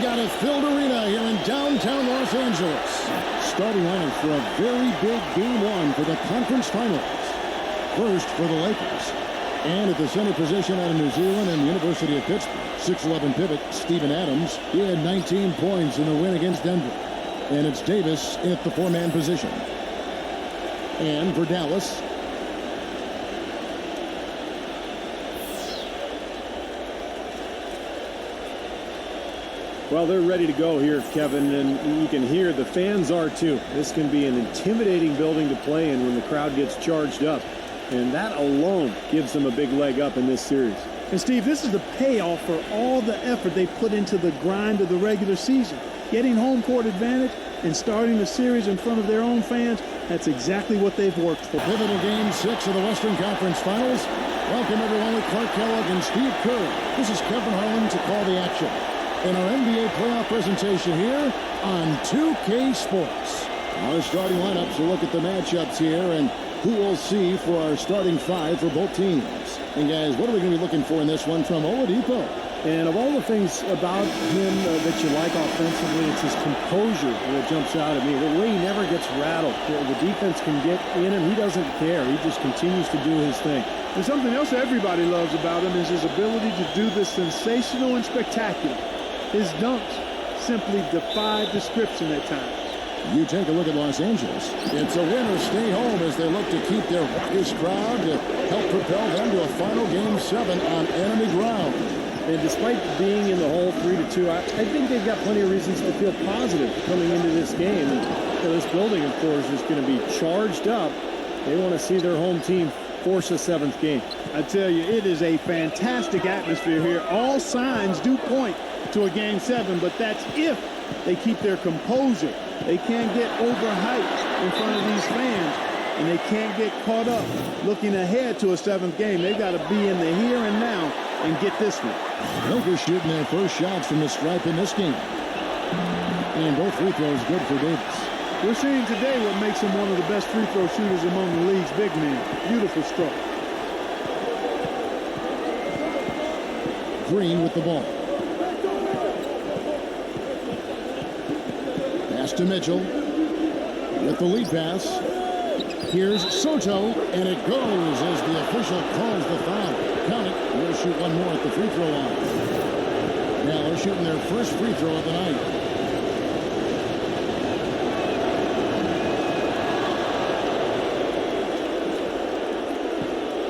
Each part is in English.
got a filled arena here in downtown Los Angeles. Starting lineup for a very big Game 1 for the conference finals. First for the Lakers. And at the center position out of New Zealand and the University of Pittsburgh, 6'11" pivot Steven Adams. He had 19 points in the win against Denver. And it's Davis at the four-man position. And for Dallas, well, they're ready to go here, Kevin, and you can hear the fans are too. This can be an intimidating building to play in when the crowd gets charged up, and that alone gives them a big leg up in this series. And Steve, this is the payoff for all the effort they put into the grind of the regular season. Getting home court advantage and starting the series in front of their own fans, that's exactly what they've worked for. Pivotal Game 6 of the Western Conference Finals. Welcome everyone with Clark Kellogg and Steve Kerr. This is Kevin Harlan to call the action in our NBA playoff presentation here on 2K Sports. Our starting lineups, we'll look at the matchups here and who we'll see for our starting five for both teams. And guys, what are we going to be looking for in this one from Oladipo? And of all the things about him that you like offensively, it's his composure that jumps out at me. The way he never gets rattled. The defense can get in him. He doesn't care. He just continues to do his thing. And something else everybody loves about him is his ability to do the sensational and spectacular. His dunks simply defy description at times. You take a look at Los Angeles. It's a win or stay home as they look to keep their raucous crowd to help propel them to a final Game 7 on enemy ground. And despite being in the hole 3-2, I think they've got plenty of reasons to feel positive coming into this game. And this building, of course, is going to be charged up. They want to see their home team force a seventh game. I tell you, it is a fantastic atmosphere here. All signs do point to a Game 7, but that's if they keep their composure. They can't get overhyped in front of these fans, and they can't get caught up looking ahead to a seventh game. They've got to be in the here and now and get this one. Lakers shooting their first shots from the stripe in this game. And both free throws good for Davis. We're seeing today what makes him one of the best free throw shooters among the league's big men. Beautiful stroke. Green with the ball. Pass to Mitchell with the lead pass. Here's Soto, and it goes as the official calls the foul. Count it. We'll shoot one more at the free throw line. Now they're shooting their first free throw of the night.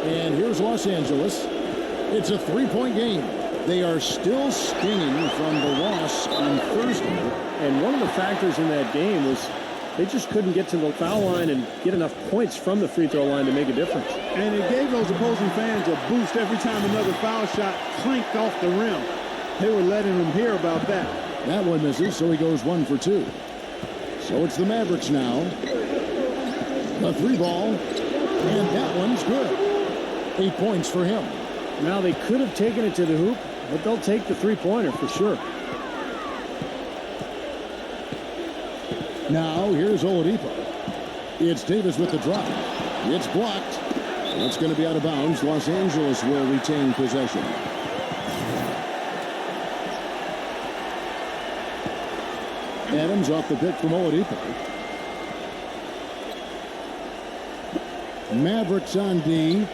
And here's Los Angeles. It's a three-point game. They are still stinging from the loss on Thursday. And one of the factors in that game was they just couldn't get to the foul line and get enough points from the free throw line to make a difference. And it gave those opposing fans a boost every time another foul shot clanked off the rim. They were letting them hear about that. That one misses, so he goes 1 for 2. So it's the Mavericks now. The three ball, and that one's good. 8 points for him. Now they could have taken it to the hoop, but they'll take the three-pointer for sure. Now here's Oladipo. It's Davis with the drop. It's blocked. That's going to be out of bounds. Los Angeles will retain possession. Adams off the pick from Oladipo. Mavericks on D.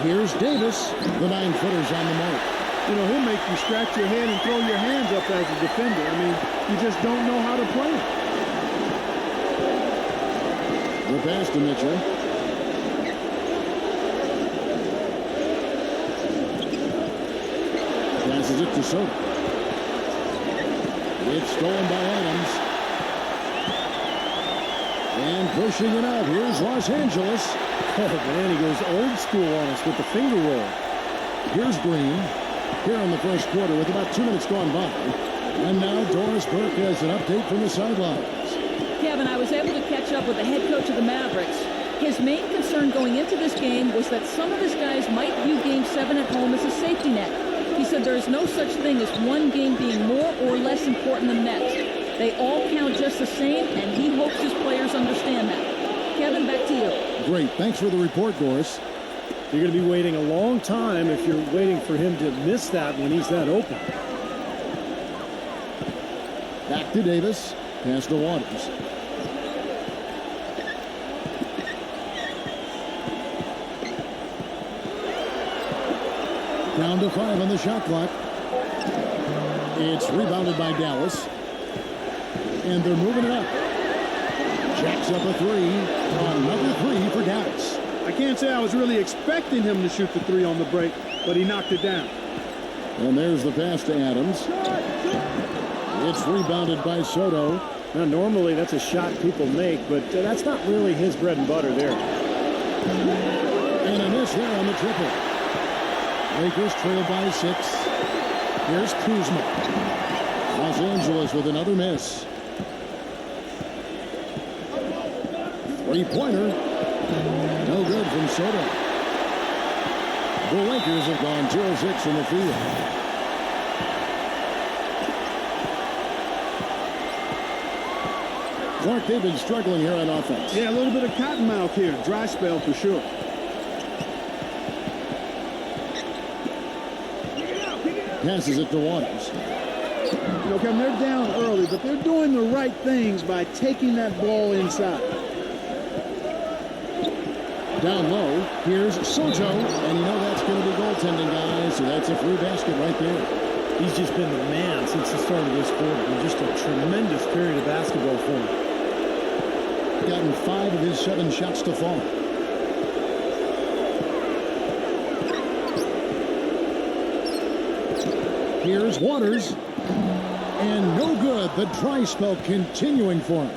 Here's Davis. The 9-footer's on the mark. You know, he'll make you scratch your head and throw your hands up as a defender. I mean, you just don't know how to play it. The pass to Mitchell. Passes it to Soto. It's stolen by Adams. And pushing it out. Here's Los Angeles. Oh, man, he goes old school on us with the finger roll. Here's Green. Here in the first quarter with about 2 minutes gone by. And now Doris Burke has an update from the sidelines. Kevin, I was able to catch up with the head coach of the Mavericks. His main concern going into this game was that some of his guys might view Game 7 at home as a safety net. He said there is no such thing as one game being more or less important than next. They all count just the same, and he hopes his players understand that. Kevin, back to you. Great. Thanks for the report, Doris. You're going to be waiting a long time if you're waiting for him to miss that when he's that open. Back to Davis. Pass to Waters. Down to 5 on the shot clock. It's rebounded by Dallas. And they're moving it up. Jacks up a 3. Another 3 for Dallas. I can't say I was really expecting him to shoot the 3 on the break, but he knocked it down. And there's the pass to Adams. It's rebounded by Soto. Now, normally that's a shot people make, but that's not really his bread and butter there. And a miss there on the triple. Lakers trail by 6. Here's Kuzma. Los Angeles with another miss. Three-pointer. No good from Soto. The Lakers have gone 2 of 6 from the field. Clark, they've been struggling here on offense. Yeah, a little bit of cottonmouth here. Dry spell for sure. Passes it to Waters. You know, Kevin, they're down early, but they're doing the right things by taking that ball inside. Down low, here's Soto, and you know that's going to be goaltending, guys, so that's a free basket right there. He's just been the man since the start of this quarter. Just a tremendous period of basketball for him. Gotten 5 of his 7 shots to fall. Here's Waters. And no good. The dry spell continuing for him.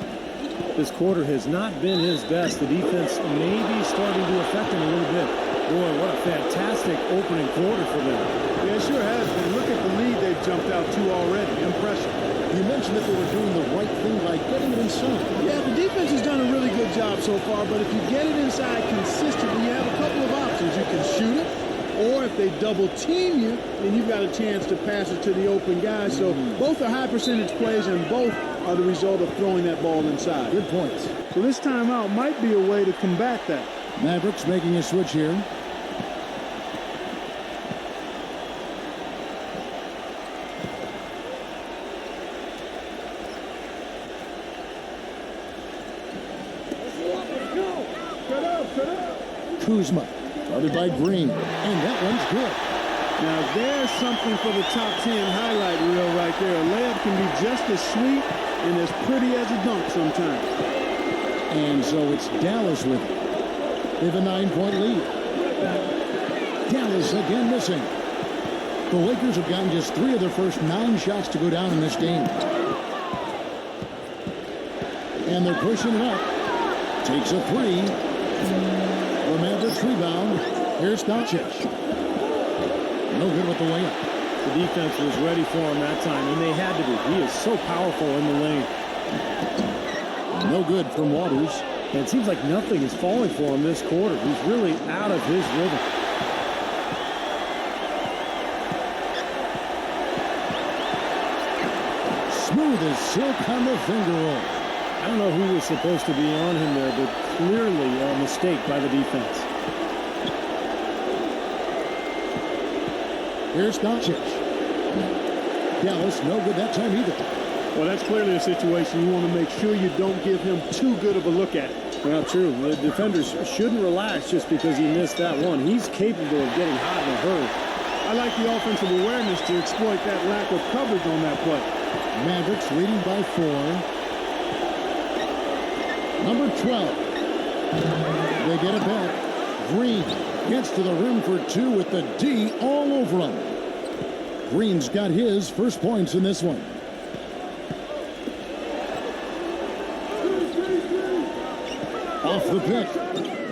This quarter has not been his best. The defense may be starting to affect him a little bit. Boy, what a fantastic opening quarter for them. Yeah, it sure has been. Look at the lead they've jumped out to already. Impressive. You mentioned that they were doing the right thing by getting it inside. Yeah, the defense has done a really good job so far, but if you get it inside consistently, you have a couple of options. You can shoot it, or if they double team you, then you've got a chance to pass it to the open guy. So both are high percentage plays, and both are the result of throwing that ball inside. Good points. So this timeout might be a way to combat that. Mavericks making a switch here. Kuzma, guarded by Green, and that one's good. Now there's something for the top 10 highlight reel right there. A layup can be just as sweet and as pretty as a dunk sometimes. And so it's Dallas with it. They have a 9-point lead. Dallas again missing. The Lakers have gotten just 3 of their first 9 shots to go down in this game. And they're pushing it up. Takes a 3. The Mavericks rebound. Here's Doncic. No good with the layup. The defense was ready for him that time, and they had to be. He is so powerful in the lane. No good from Waters. And it seems like nothing is falling for him this quarter. He's really out of his rhythm. Smooth as silk on the finger roll. I don't know who was supposed to be on him there, but clearly a mistake by the defense. Here's Doncic. Dallas, no good that time either. Well, that's clearly a situation you want to make sure you don't give him too good of a look at. Well, true. The defenders shouldn't relax just because he missed that one. He's capable of getting hot in a hurry. I like the offensive awareness to exploit that lack of coverage on that play. Mavericks leading by 4. Number 12. They get it back. Green gets to the rim for 2 with the D all over him. Green's got his first points in this one. Off the pick.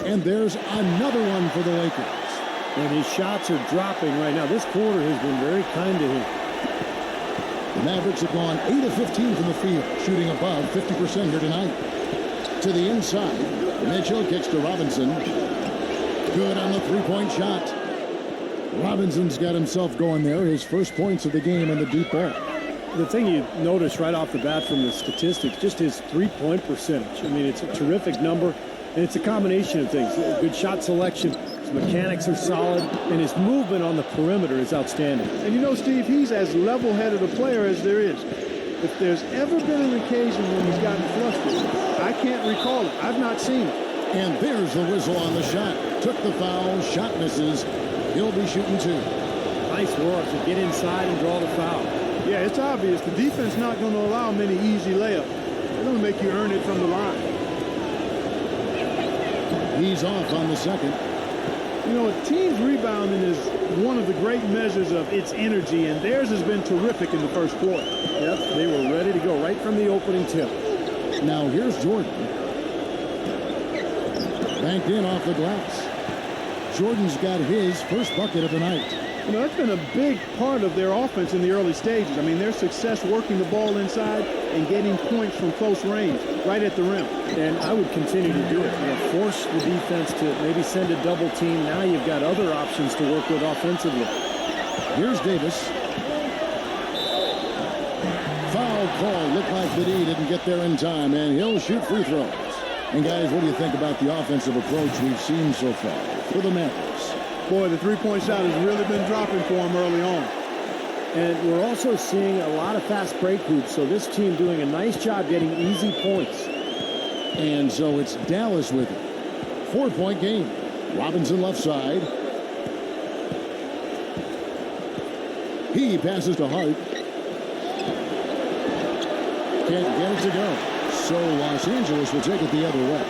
And there's another one for the Lakers. And his shots are dropping right now. This quarter has been very kind to him. The Mavericks have gone 8 of 15 from the field, shooting above 50% here tonight. To the inside, Mitchell kicks to Robinson. Good on the three-point shot. Robinson's got himself going there, his first points of the game in the deep ball. The thing you notice right off the bat from the statistics, just his three-point percentage. I mean, it's a terrific number, and it's a combination of things. Good shot selection, his mechanics are solid, and his movement on the perimeter is outstanding. And you know, Steve, he's as level-headed a player as there is. if there's ever been an occasion when he's gotten flustered, I can't recall it. I've not seen it. And there's the whistle on the shot. Took the foul, shot misses. He'll be shooting 2. Nice work to get inside and draw the foul. Yeah, it's obvious. The defense not going to allow many easy layups. They're going to make you earn it from the line. He's off on the second. You know, a team's rebounding is one of the great measures of its energy, and theirs has been terrific in the first quarter. Yep, they were ready to go right from the opening tip. Now here's Jordan. Banked in off the glass. Jordan's got his first bucket of the night. You know, that's been a big part of their offense in the early stages. I mean, their success working the ball inside and getting points from close range, right at the rim. And I would continue to do it. You know, force the defense to maybe send a double team. Now you've got other options to work with offensively. Here's Davis. Foul call. Looked like the D didn't get there in time, and he'll shoot free throws. And guys, what do you think about the offensive approach we've seen so far for the Mavericks? Boy, the three-point shot has really been dropping for him early on. And we're also seeing a lot of fast break hoops, so this team doing a nice job getting easy points. And so it's Dallas with it. 4-point game. Robinson left side. He passes to Hart. Can't get it to go. So Los Angeles will take it the other way.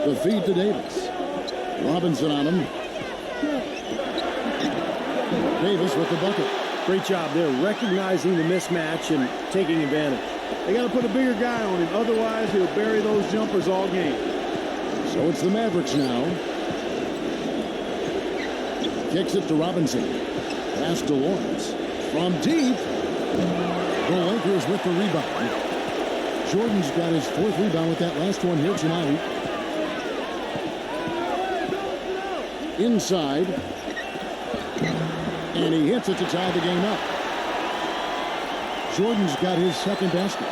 The feed to Davis. Robinson on him. Davis with the bucket. Great job there, recognizing the mismatch and taking advantage. They got to put a bigger guy on him. Otherwise, he'll bury those jumpers all game. So it's the Mavericks now. Kicks it to Robinson. Pass to Lawrence. From deep. The Lakers with the rebound. Jordan's got his 4th rebound with that last one here tonight. Inside. And he hits it to tie the game up. Jordan's got his 2nd basket.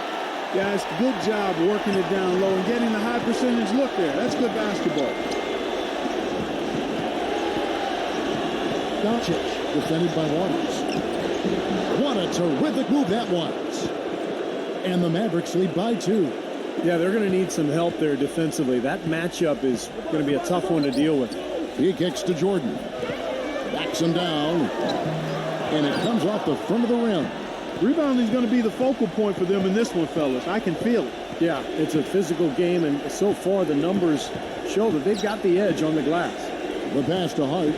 Guys, good job working it down low and getting the high percentage look there. That's good basketball. Doncic, defended by Waters. What a terrific move that was. And the Mavericks lead by 2. Yeah, they're going to need some help there defensively. That matchup is going to be a tough one to deal with. He kicks to Jordan. Backs him down. And it comes off the front of the rim. Rebounding is going to be the focal point for them in this one, fellas. I can feel it. Yeah, it's a physical game, and so far the numbers show that they've got the edge on the glass. The pass to Hart.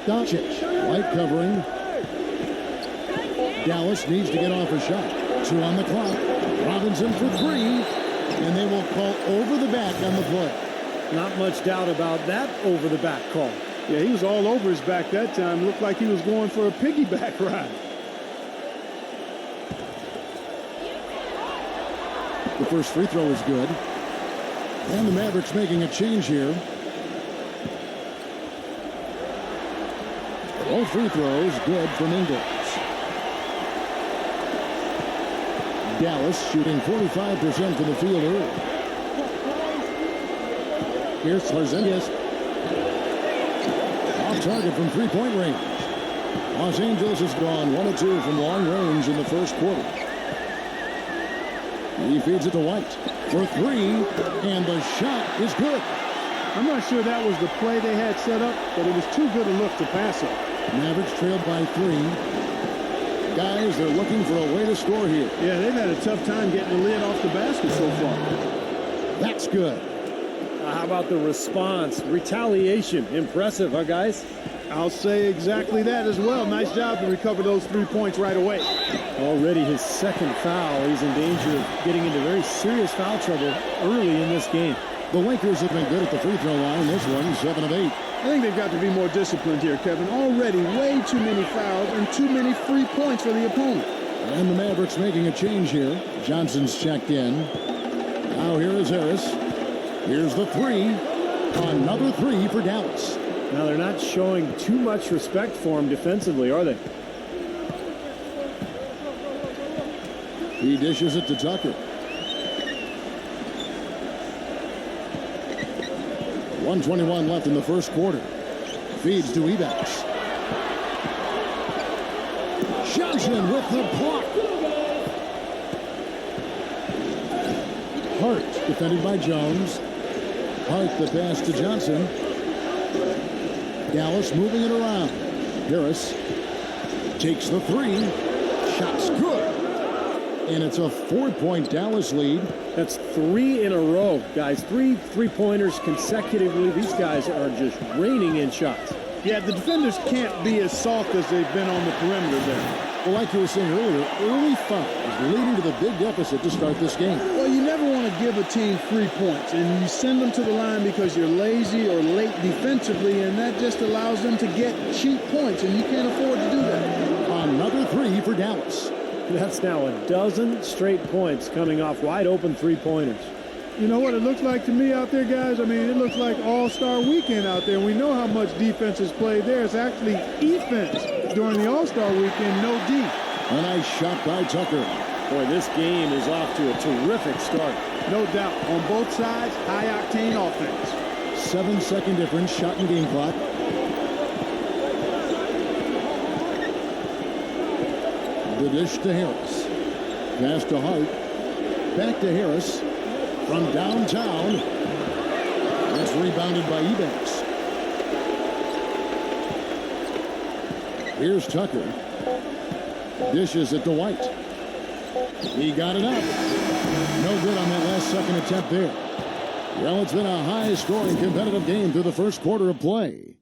Doncic, light covering. Dallas needs to get off a shot. 2 on the clock. Robinson for 3. And they will call over the back on the play. Not much doubt about that over the back call. Yeah, he was all over his back that time. Looked like he was going for a piggyback ride. The first free throw is good. And the Mavericks making a change here. All free throws good from Ingles. Dallas shooting 45% from the field early. Here's Porzingis. Off target from 3-point range. Los Angeles has gone 1 of 2 from long range in the first quarter. He feeds it to White for 3, and the shot is good. I'm not sure that was the play they had set up, but it was too good a look to pass it. Mavericks trailed by 3. Guys, they're looking for a way to score here. Yeah, they've had a tough time getting the lid off the basket so far. That's good. How about the response? Retaliation. Impressive, huh, guys? I'll say exactly that as well. Nice job to recover those 3 points right away. Already his 2nd foul. He's in danger of getting into very serious foul trouble early in this game. The Lakers have been good at the free throw line. This one, 7 of 8. I think they've got to be more disciplined here, Kevin. Already way too many fouls and too many free points for the opponent. And the Mavericks making a change here. Johnson's checked in. Now here is Harris. Here's the 3. Another 3 for Dallas. Now they're not showing too much respect for him defensively, are they? He dishes it to Tucker. 1:21 left in the first quarter. Feeds to Ebanks. Johnson with the block. Hart defended by Jones. Hart the pass to Johnson. Dallas moving it around. Harris takes the three. Shot's good. And it's a 4-point Dallas lead. That's 3 in a row, guys. 3 3-pointers consecutively. These guys are just raining in shots. Yeah, the defenders can't be as soft as they've been on the perimeter there. Well, like you were saying earlier, early fouls leading to the big deficit to start this game. Well, you never want to give a team 3 points, and you send them to the line because you're lazy or late defensively, and that just allows them to get cheap points, and you can't afford to do that. Another 3 for Dallas. That's now a dozen straight points coming off wide open 3-pointers. You know what it looks like to me out there, guys? I mean, it looks like All-Star Weekend out there. We know how much defense is played there. It's actually offense during the All-Star Weekend, no D. A nice shot by Tucker. Boy, this game is off to a terrific start. No doubt. On both sides, high-octane offense. 7-second difference, shot and game clock. The dish to Harris. Pass to Hart. Back to Harris. From downtown. That's rebounded by Ebanks. Here's Tucker. Dishes it to White. He got it up. No good on that last second attempt there. Well, it's been a high-scoring competitive game through the first quarter of play.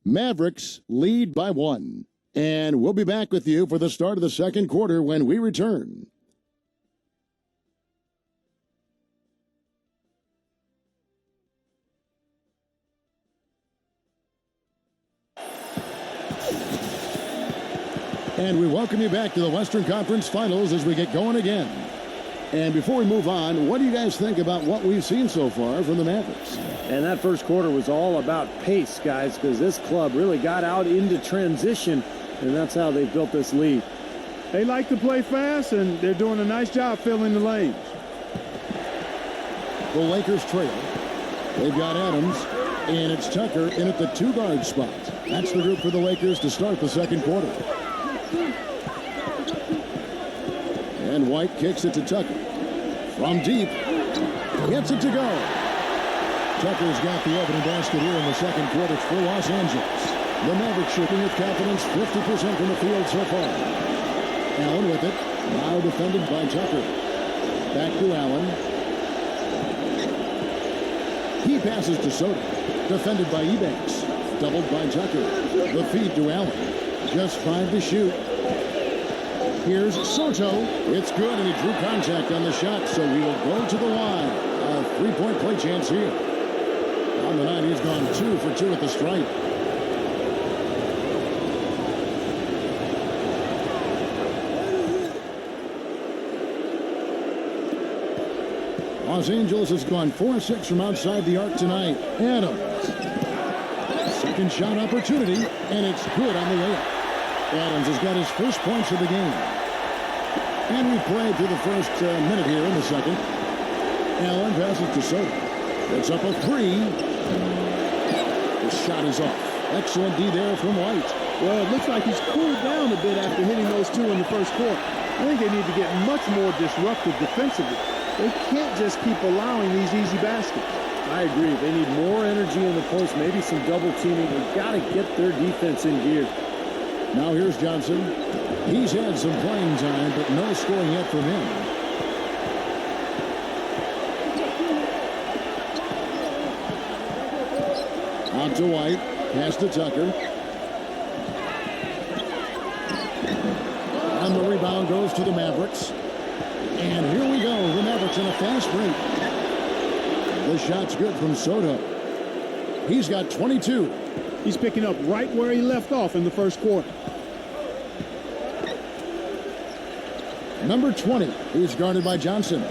Mavericks lead by 1. And we'll be back with you for the start of the second quarter when we return. And we welcome you back to the Western Conference Finals as we get going again. And before we move on, what do you guys think about what we've seen so far from the Mavericks? And that first quarter was all about pace, guys, because this club really got out into transition, and that's how they built this lead. They like to play fast, and they're doing a nice job filling the lanes. The Lakers trail. They've got Adams, and it's Tucker in at the 2-guard spot. That's the group for the Lakers to start the second quarter. And White kicks it to Tucker. From deep, gets it to go. Tucker's got the opening basket here in the second quarter for Los Angeles. The Mavericks shooting with confidence, 50% from the field so far. Allen with it, now defended by Tucker. Back to Allen. He passes to Sotto, defended by Ebanks. Doubled by Tucker. The feed to Allen. Just 5 to shoot. Here's Sotto. It's good, and he drew contact on the shot, so we will go to the line. A 3-point play chance here. On the night, he's gone 2 for 2 at the stripe. Los Angeles has gone 4-6 from outside the arc tonight. Adams. Second shot opportunity, and it's good on the layup. Adams has got his first points of the game. And we played through the first minute here in the second. Allen passes to Sotto. It's up a 3. The shot is off. Excellent D there from White. Well, it looks like he's cooled down a bit after hitting those 2 in the first quarter. I think they need to get much more disruptive defensively. They can't just keep allowing these easy baskets. I agree. They need more energy in the post, maybe some double teaming. They've got to get their defense in gear. Now here's Johnson. He's had some playing time, but no scoring yet from him. Out to White. Pass to Tucker. And the rebound goes to the Mavericks. And here we go. The Mavericks in a fast break. The shot's good from Sotto. He's got 22. He's picking up right where he left off in the first quarter. Number 20 is guarded by Johnson.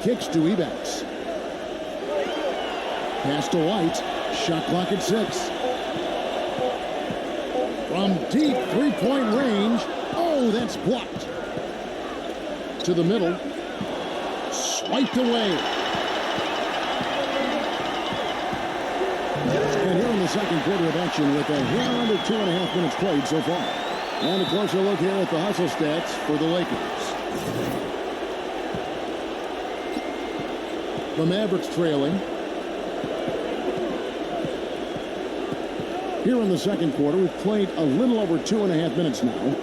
Kicks to Ebanks. Pass to White. Shot clock at 6. From deep 3-point range. Oh, that's blocked. To the middle. Wiped away. And here in the second quarter of action with a hair under 2.5 minutes played so far. And a closer look here at the hustle stats for the Lakers. The Mavericks trailing. Here in the second quarter, we've played a little over 2.5 minutes now.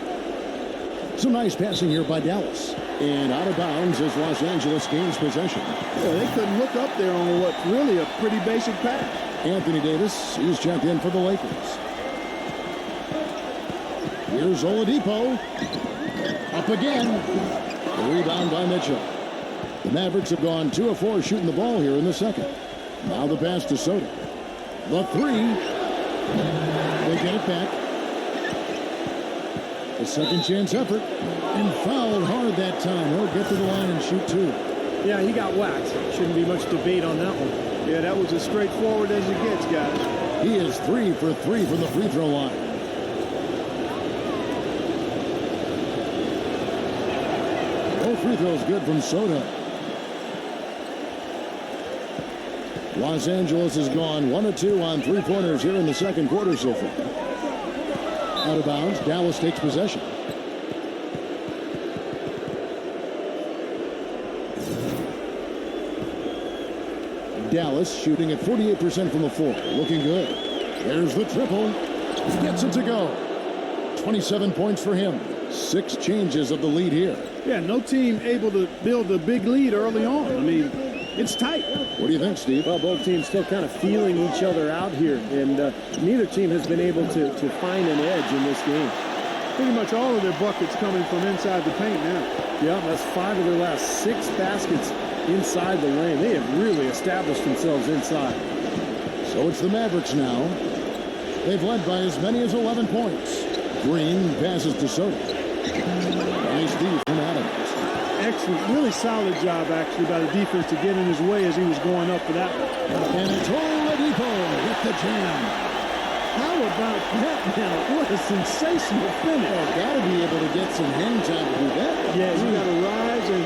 Some nice passing here by Dallas. And out of bounds as Los Angeles gains possession. Yeah, they couldn't look up there on what's really a pretty basic pass. Anthony Davis, he's checked in for the Lakers. Here's Oladipo. Up again. The rebound by Mitchell. The Mavericks have gone 2 of 4 shooting the ball here in the second. Now the pass to Soto. The three. They get it back. A second chance effort. And fouled hard that time. He'll get to the line and shoot 2. Yeah, he got whacked. Shouldn't be much debate on that one. Yeah, that was as straightforward as it gets, guys. He is 3 for 3 from the free throw line. Both free throws good from Soto. Los Angeles has gone 1 of 2 on 3-pointers here in the second quarter so far. Out of bounds, Dallas takes possession. Dallas shooting at 48% from the floor. Looking good. There's the triple. Gets it to go. 27 points for him. 6 changes of the lead here. Yeah, no team able to build a big lead early on. I mean, it's tight. What do you think, Steve? Well, both teams still kind of feeling each other out here, and neither team has been able to find an edge in this game. Pretty much all of their buckets coming from inside the paint now. Yeah, that's 5 of their last 6 baskets inside the lane. They have really established themselves inside. So it's the Mavericks now. They've led by as many as 11 points. Green passes to Soto. Nice D from Adams. Excellent, really solid job actually by the defense to get in his way as he was going up for that one. And it's Oladipo with the jam. How about that now? What a sensational finish. Oh, gotta be able to get some hang time to do that. Yeah, you gotta rise and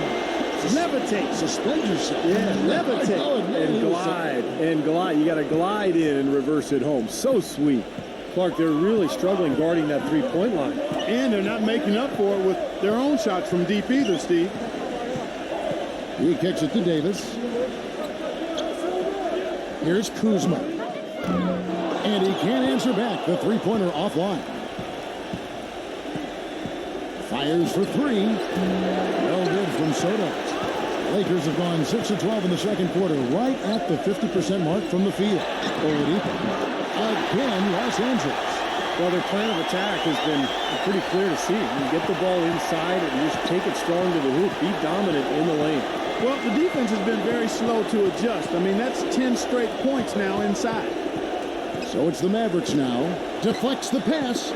levitate. Suspend yourself. Yeah, levitate. And glide. And glide. You got to glide in and reverse it home. So sweet. Clark, they're really struggling guarding that three-point line. And they're not making up for it with their own shots from deep either, Steve. He kicks it to Davis. Here's Kuzma. And he can't answer back. The three-pointer offline. Fires for 3. No good from Soto. Lakers have gone 6 of 12 in the second quarter, right at the 50% mark from the field. Oladipo. Again, Los Angeles. Well, their plan of attack has been pretty clear to see. You get the ball inside and just take it strong to the hoop. Be dominant in the lane. Well, the defense has been very slow to adjust. I mean, that's 10 straight points now inside. So it's the Mavericks now. Deflects the pass.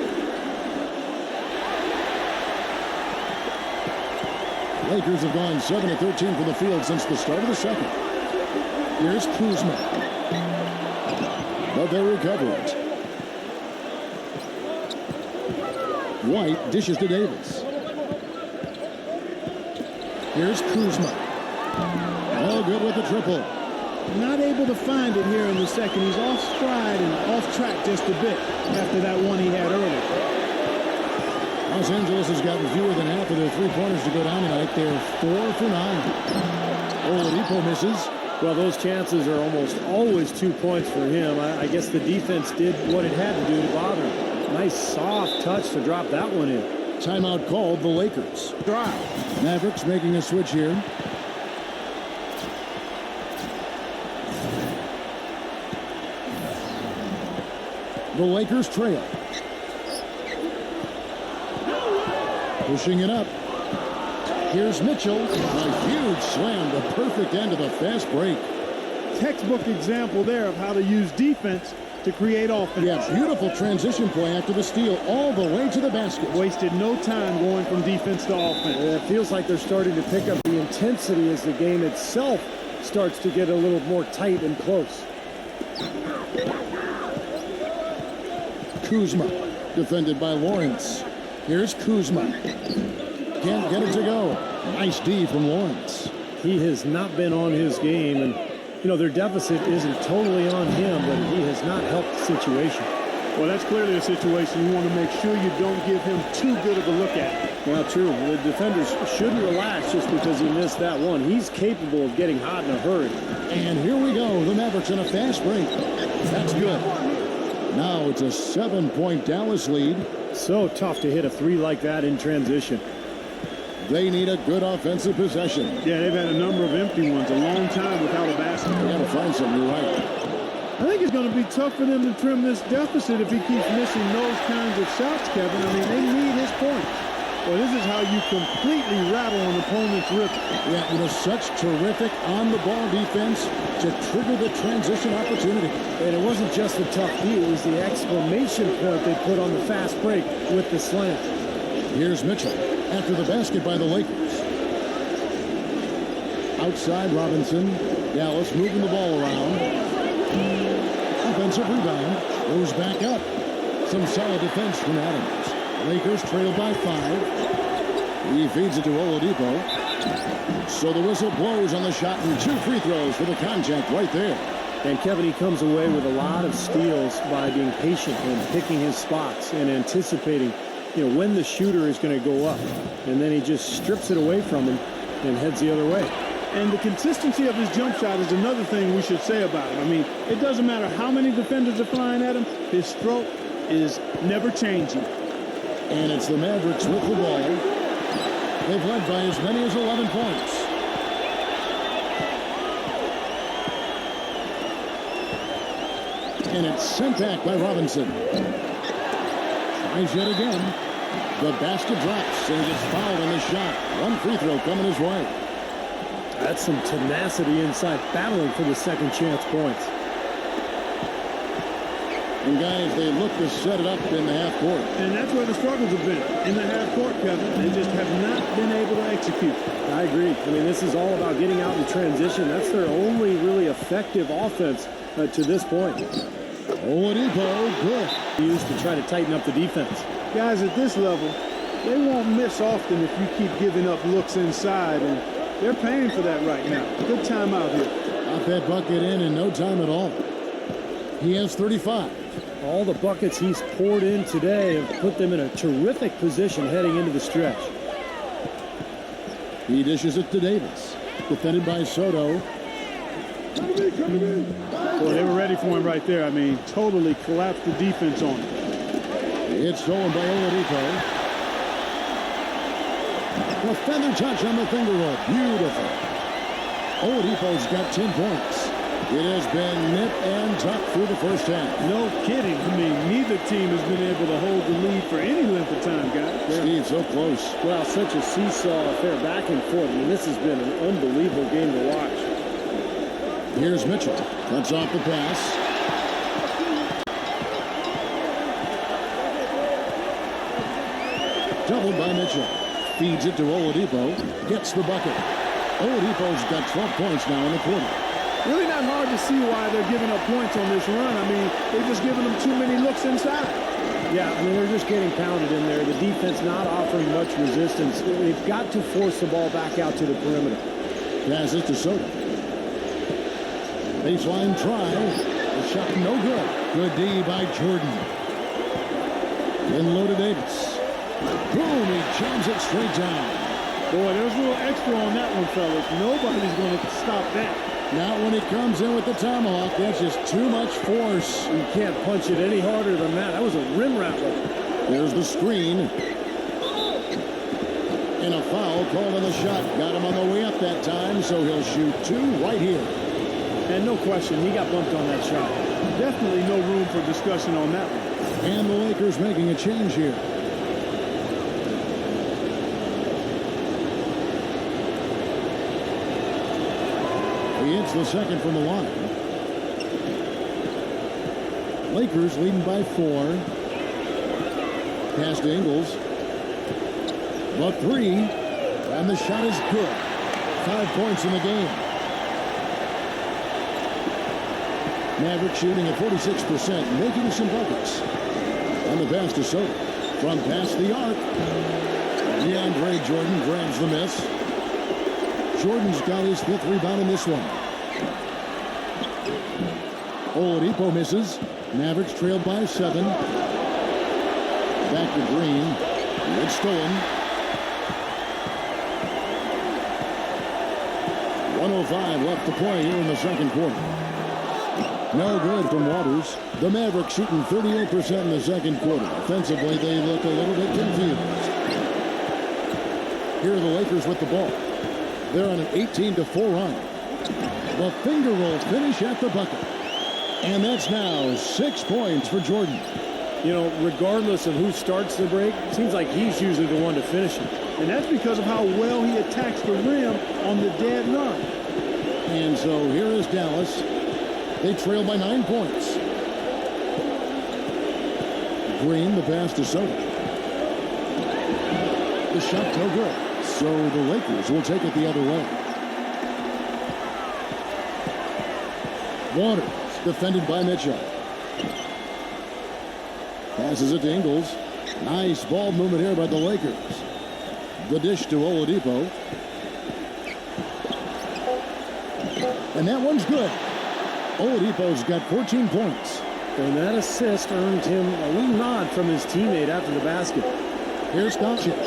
Lakers have gone 7 of 13 from the field since the start of the second. Here's Kuzma. But they recover it. White dishes to Davis. Here's Kuzma. All good with the triple. Not able to find it here in the second. He's off stride and off track just a bit after that one he had earlier. Los Angeles has gotten fewer than half of their three-pointers to go down tonight. They're 4 for 9. Oladipo misses. Well, those chances are almost always 2 points for him. I guess the defense did what it had to do to bother him. Nice soft touch to drop that one in. Timeout called the Lakers. Drive. Mavericks making a switch here. The Lakers trail. Pushing it up. Here's Mitchell. A huge slam, the perfect end of a fast break. Textbook example there of how to use defense to create offense. Yeah, beautiful transition play after the steal all the way to the basket. Wasted no time going from defense to offense. Yeah, it feels like they're starting to pick up the intensity as the game itself starts to get a little more tight and close. Kuzma, defended by Lawrence. Here's Kuzma. Can't get it to go. Nice D from Lawrence. he has not been on his game, and you know, their deficit isn't totally on him, but he has not helped the situation. Well, that's clearly a situation you want to make sure you don't give him too good of a look at. Well, true. The defenders shouldn't relax just because he missed that one. He's capable of getting hot in a hurry. And here we go. The Mavericks in a fast break. That's good. Now it's a 7-point Dallas lead. So tough to hit a three like that in transition. They need a good offensive possession. Yeah, they've had a number of empty ones, a long time without a basket. They got to find something. You're right. I think it's going to be tough for them to trim this deficit if he keeps missing those kinds of shots, Kevin. I mean, they need his points. Well, this is how you completely rattle an opponent's rhythm. Yeah, you know, such terrific on-the-ball defense to trigger the transition opportunity. And it wasn't just the tough D, it was the exclamation point they put on the fast break with the slant. Here's Mitchell after the basket by the Lakers. Outside Robinson. Dallas moving the ball around. Offensive rebound. Goes back up. Some solid defense from Adams. Lakers trail by 5. He feeds it to Oladipo. So the whistle blows on the shot and 2 free throws for the contact right there. And Kevin, he comes away with a lot of steals by being patient and picking his spots and anticipating, you know, when the shooter is going to go up. And then he just strips it away from him and heads the other way. And the consistency of his jump shot is another thing we should say about him. I mean, it doesn't matter how many defenders are flying at him. His stroke is never changing. And it's the Mavericks with the ball. They've led by as many as 11 points. And it's sent back by Robinson. Tries yet again. The basket drops and he gets fouled on the shot. 1 free throw coming his way. That's some tenacity inside, battling for the second chance points. And guys, they look to set it up in the half court. And that's where the struggles have been, in the half court, Kevin. They just have not been able to execute. I agree. I mean, this is all about getting out in transition. That's their only really effective offense to this point. Oladipo, good. Used to try to tighten up the defense. Guys, at this level, they won't miss often if you keep giving up looks inside, and they're paying for that right now. Good time out here. Got that bucket in no time at all. He has 35. All the buckets he's poured in today have put them in a terrific position heading into the stretch. He dishes it to Davis. Defended by Soto. Boy, they were ready for him right there. I mean, totally collapsed the defense on him. It's stolen by Oladipo. A feather touch on the finger roll. Beautiful. Oladipo's got 10 points. It has been nip and tuck through the first half. No kidding. I mean, neither team has been able to hold the lead for any length of time, guys. Steve, so close. Well, such a seesaw affair back and forth. I mean, this has been an unbelievable game to watch. Here's Mitchell. Cuts off the pass. Doubled by Mitchell. Feeds it to Oladipo. Gets the bucket. Oladipo's got 12 points now in the quarter. Really not hard to see why they're giving up points on this run. I mean, they're just giving them too many looks inside. Yeah, I mean, they're just getting pounded in there. The defense not offering much resistance. They've got to force the ball back out to the perimeter. Pass it to Soto. Baseline try. The shot no good. Good D by Jordan. In low to Davis. Boom, he jams it straight down. Boy, there's a little extra on that one, fellas. Nobody's going to stop that. Not when he comes in with the tomahawk. That's just too much force. You can't punch it any harder than that. That was a rim rattler. There's the screen. And a foul called on the shot. Got him on the way up that time, so he'll shoot 2 right here. And no question, he got bumped on that shot. Definitely no room for discussion on that one. And the Lakers making a change here. He hits the second from the line. Lakers leading by 4. Pass to Ingles. The 3. And the shot is good. 5 points in the game. Maverick shooting at 46%, making some buckets. On the pass to Soto. From past the arc. DeAndre Jordan grabs the miss. Jordan's got his 5th rebound in this one. Oladipo misses. Mavericks trailed by 7. Back to Green. It's stolen. 1:05 left to play here in the second quarter. No good from Waters. The Mavericks shooting 38% in the second quarter. Offensively, they look a little bit confused. Here are the Lakers with the ball. They're on an 18-4 run. The finger roll finish at the bucket. And that's now 6 points for Jordan. You know, regardless of who starts the break, it seems like he's usually the one to finish it. And that's because of how well he attacks the rim on the dead run. And so here is Dallas. They trail by 9 points. Green, the pass to Soto. The shot no good. So the Lakers will take it the other way. Waters, defended by Mitchell. Passes it to Ingles. Nice ball movement here by the Lakers. The dish to Oladipo. And that one's good. Oladipo's got 14 points. And that assist earned him a little nod from his teammate after the basket. Here's Doncic.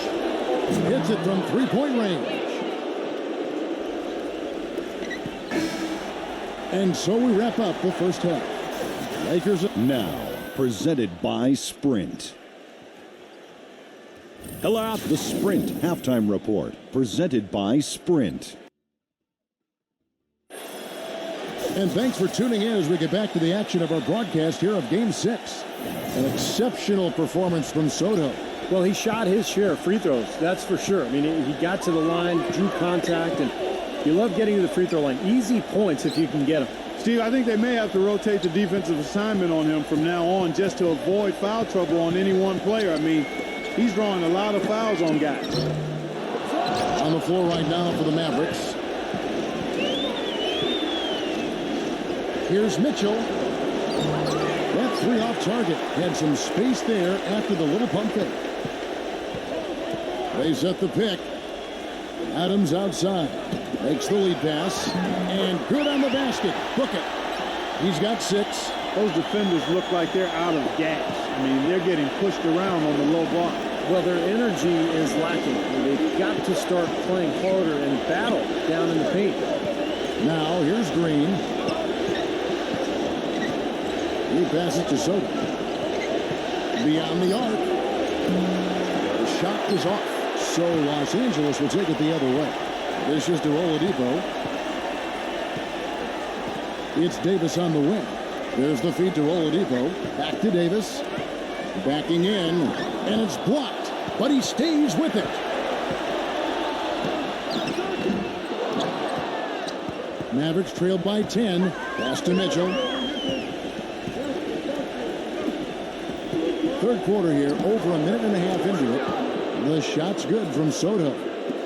Hits it from 3-point range. And so we wrap up the first half. Lakers now presented by Sprint. Hello, the Sprint halftime report presented by Sprint. And thanks for tuning in as we get back to the action of our broadcast here of Game 6. An exceptional performance from Soto. Well, he shot his share of free throws, that's for sure. I mean, he got to the line, drew contact, and you love getting to the free throw line. Easy points if you can get them. Steve, I think they may have to rotate the defensive assignment on him from now on just to avoid foul trouble on any one player. I mean, he's drawing a lot of fouls on guys. On the floor right now for the Mavericks. Here's Mitchell. That 3 off target. Had some space there after the little pump fake. They set the pick. Adams outside. Makes the lead pass. And good on the basket. Book it. He's got 6. Those defenders look like they're out of gas. I mean, they're getting pushed around on the low block. Well, their energy is lacking. They've got to start playing harder and battle down in the paint. Now, here's Green. He passes to Soto. Beyond the arc. The shot is off. So Los Angeles will take it the other way. This is to Oladipo. It's Davis on the wing. There's the feed to Oladipo. Back to Davis. Backing in. And it's blocked. But he stays with it. Mavericks trailed by 10. Pass to Mitchell. Third quarter here, over a minute and a half into it. The shot's good from Soto.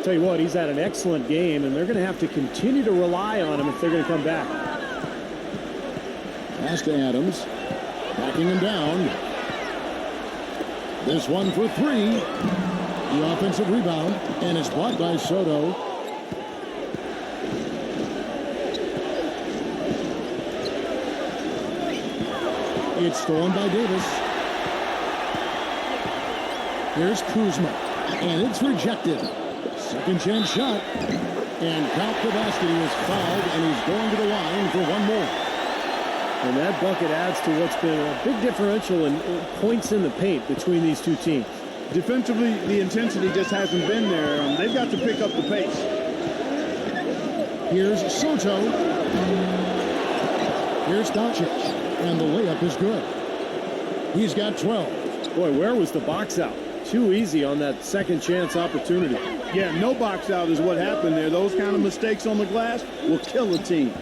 Tell you what, he's had an excellent game, and they're going to have to continue to rely on him if they're going to come back. Pass to Adams. Backing him down. This one for 3. The offensive rebound, and it's blocked by Soto. It's stolen by Davis. Here's Kuzma, and it's rejected. Second chance shot, and count the basket. He is fouled, and he's going to the line for one more. And that bucket adds to what's been a big differential in points in the paint between these two teams. Defensively, the intensity just hasn't been there. They've got to pick up the pace. Here's Soto. Here's Doncic, and the layup is good. He's got 12. Boy, where was the box out? Too easy on that second chance opportunity. Yeah, no box out is what happened there. Those kind of mistakes on the glass will kill a team.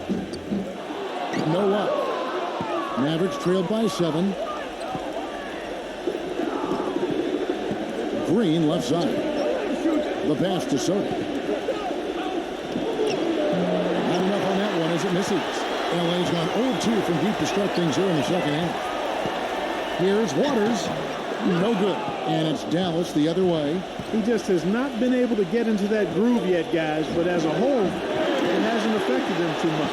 No up. Mavericks trailed by 7. Green left side. The pass to Soto. Not enough on that one as it misses. LA's gone 0-2 from deep to start things here in the second half. Here's Waters. No good. And it's Dallas the other way. He just has not been able to get into that groove yet, guys, but as a whole, it hasn't affected them too much.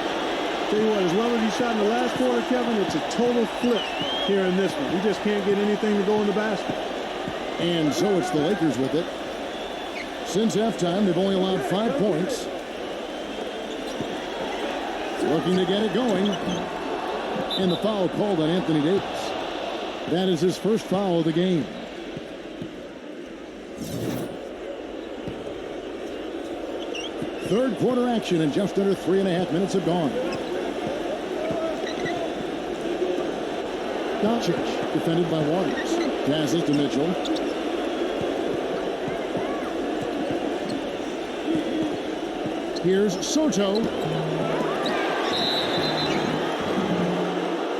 Tell you what, as well as he shot in the last quarter, Kevin, it's a total flip here in this one. He just can't get anything to go in the basket. And so it's the Lakers with it. Since halftime, they've only allowed 5 points. Looking to get it going. And the foul called on Anthony Davis. That is his first foul of the game. Third quarter action, and just under 3.5 minutes have gone. Doncic, defended by Waters. Passes to Mitchell. Here's Soto.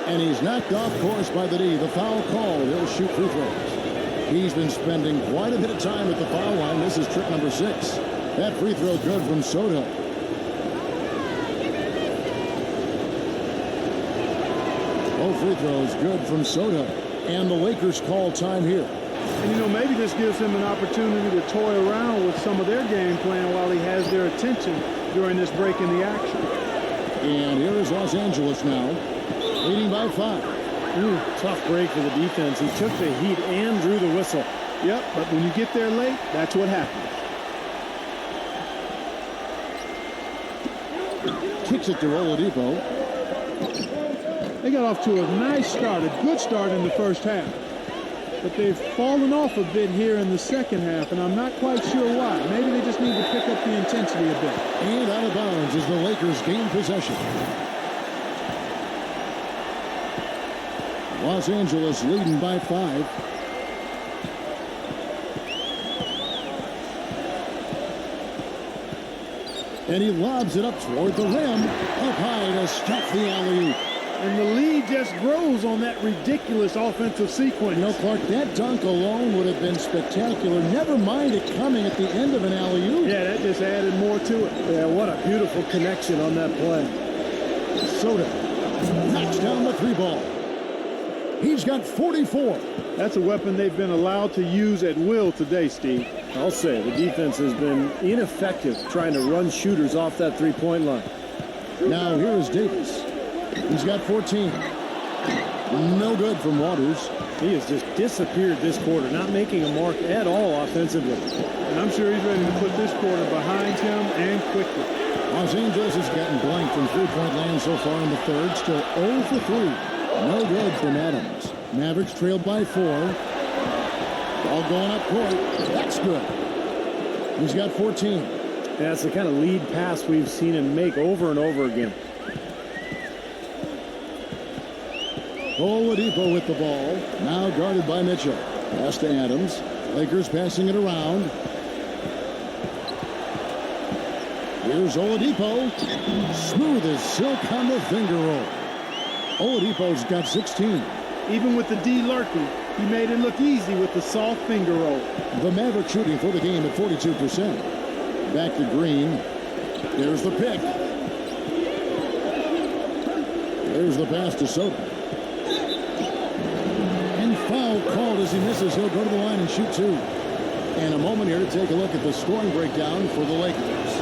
And he's knocked off course by the D. The foul called. He'll shoot free throws. He's been spending quite a bit of time at the foul line. This is trick number 6. That free throw good from Soto. Both free throws good from Soto. And the Lakers call time here. And, you know, maybe this gives him an opportunity to toy around with some of their game plan while he has their attention during this break in the action. And here is Los Angeles now, leading by 5. Tough break for the defense. He took the heat and drew the whistle. Yep, but when you get there late, that's what happens. Kicks it to Oladipo. They got off to a nice start, a good start in the first half. But they've fallen off a bit here in the second half, and I'm not quite sure why. Maybe they just need to pick up the intensity a bit. And out of bounds as the Lakers gain possession. Los Angeles leading by 5. And he lobs it up toward the rim. Up high to stop the alley-oop. And the lead just grows on that ridiculous offensive sequence. You know, Clark, that dunk alone would have been spectacular. Never mind it coming at the end of an alley-oop. Yeah, that just added more to it. Yeah, what a beautiful connection on that play. Soto knocks down the 3 ball. He's got 44. That's a weapon they've been allowed to use at will today, Steve. I'll say the defense has been ineffective trying to run shooters off that three-point line. Now here is Davis. He's got 14. No good from Waters. He has just disappeared this quarter, not making a mark at all offensively. And I'm sure he's ready to put this quarter behind him and quickly. Los Angeles has gotten blanked from three-point land so far in the third. Still 0 for 3. No good from Adams. Mavericks trailed by 4. Ball going up court. That's good. He's got 14. That's the kind of lead pass we've seen him make over and over again. Oladipo with the ball. Now guarded by Mitchell. Pass to Adams. Lakers passing it around. Here's Oladipo. Smooth as silk on the finger roll. Oladipo's got 16. Even with the D lurking, he made it look easy with the soft finger roll. The Mavericks shooting for the game at 42%. Back to Green. There's the pick. There's the pass to Soto. And foul called as he misses. He'll go to the line and shoot 2. And a moment here to take a look at the scoring breakdown for the Lakers.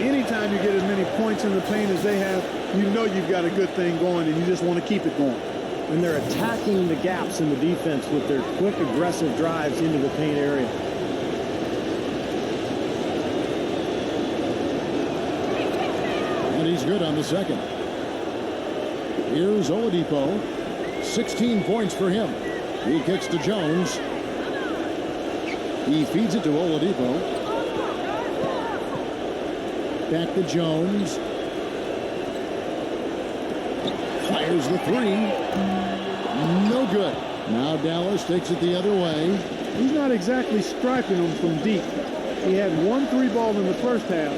Anytime you get as many points in the paint as they have, you know you've got a good thing going and you just want to keep it going. And they're attacking the gaps in the defense with their quick, aggressive drives into the paint area. And he's good on the second. Here's Oladipo. 16 points for him. He kicks to Jones. He feeds it to Oladipo. Back to Jones. Fires the 3. No good. Now Dallas takes it the other way. He's not exactly striping them from deep. He had 1 3-ball in the first half.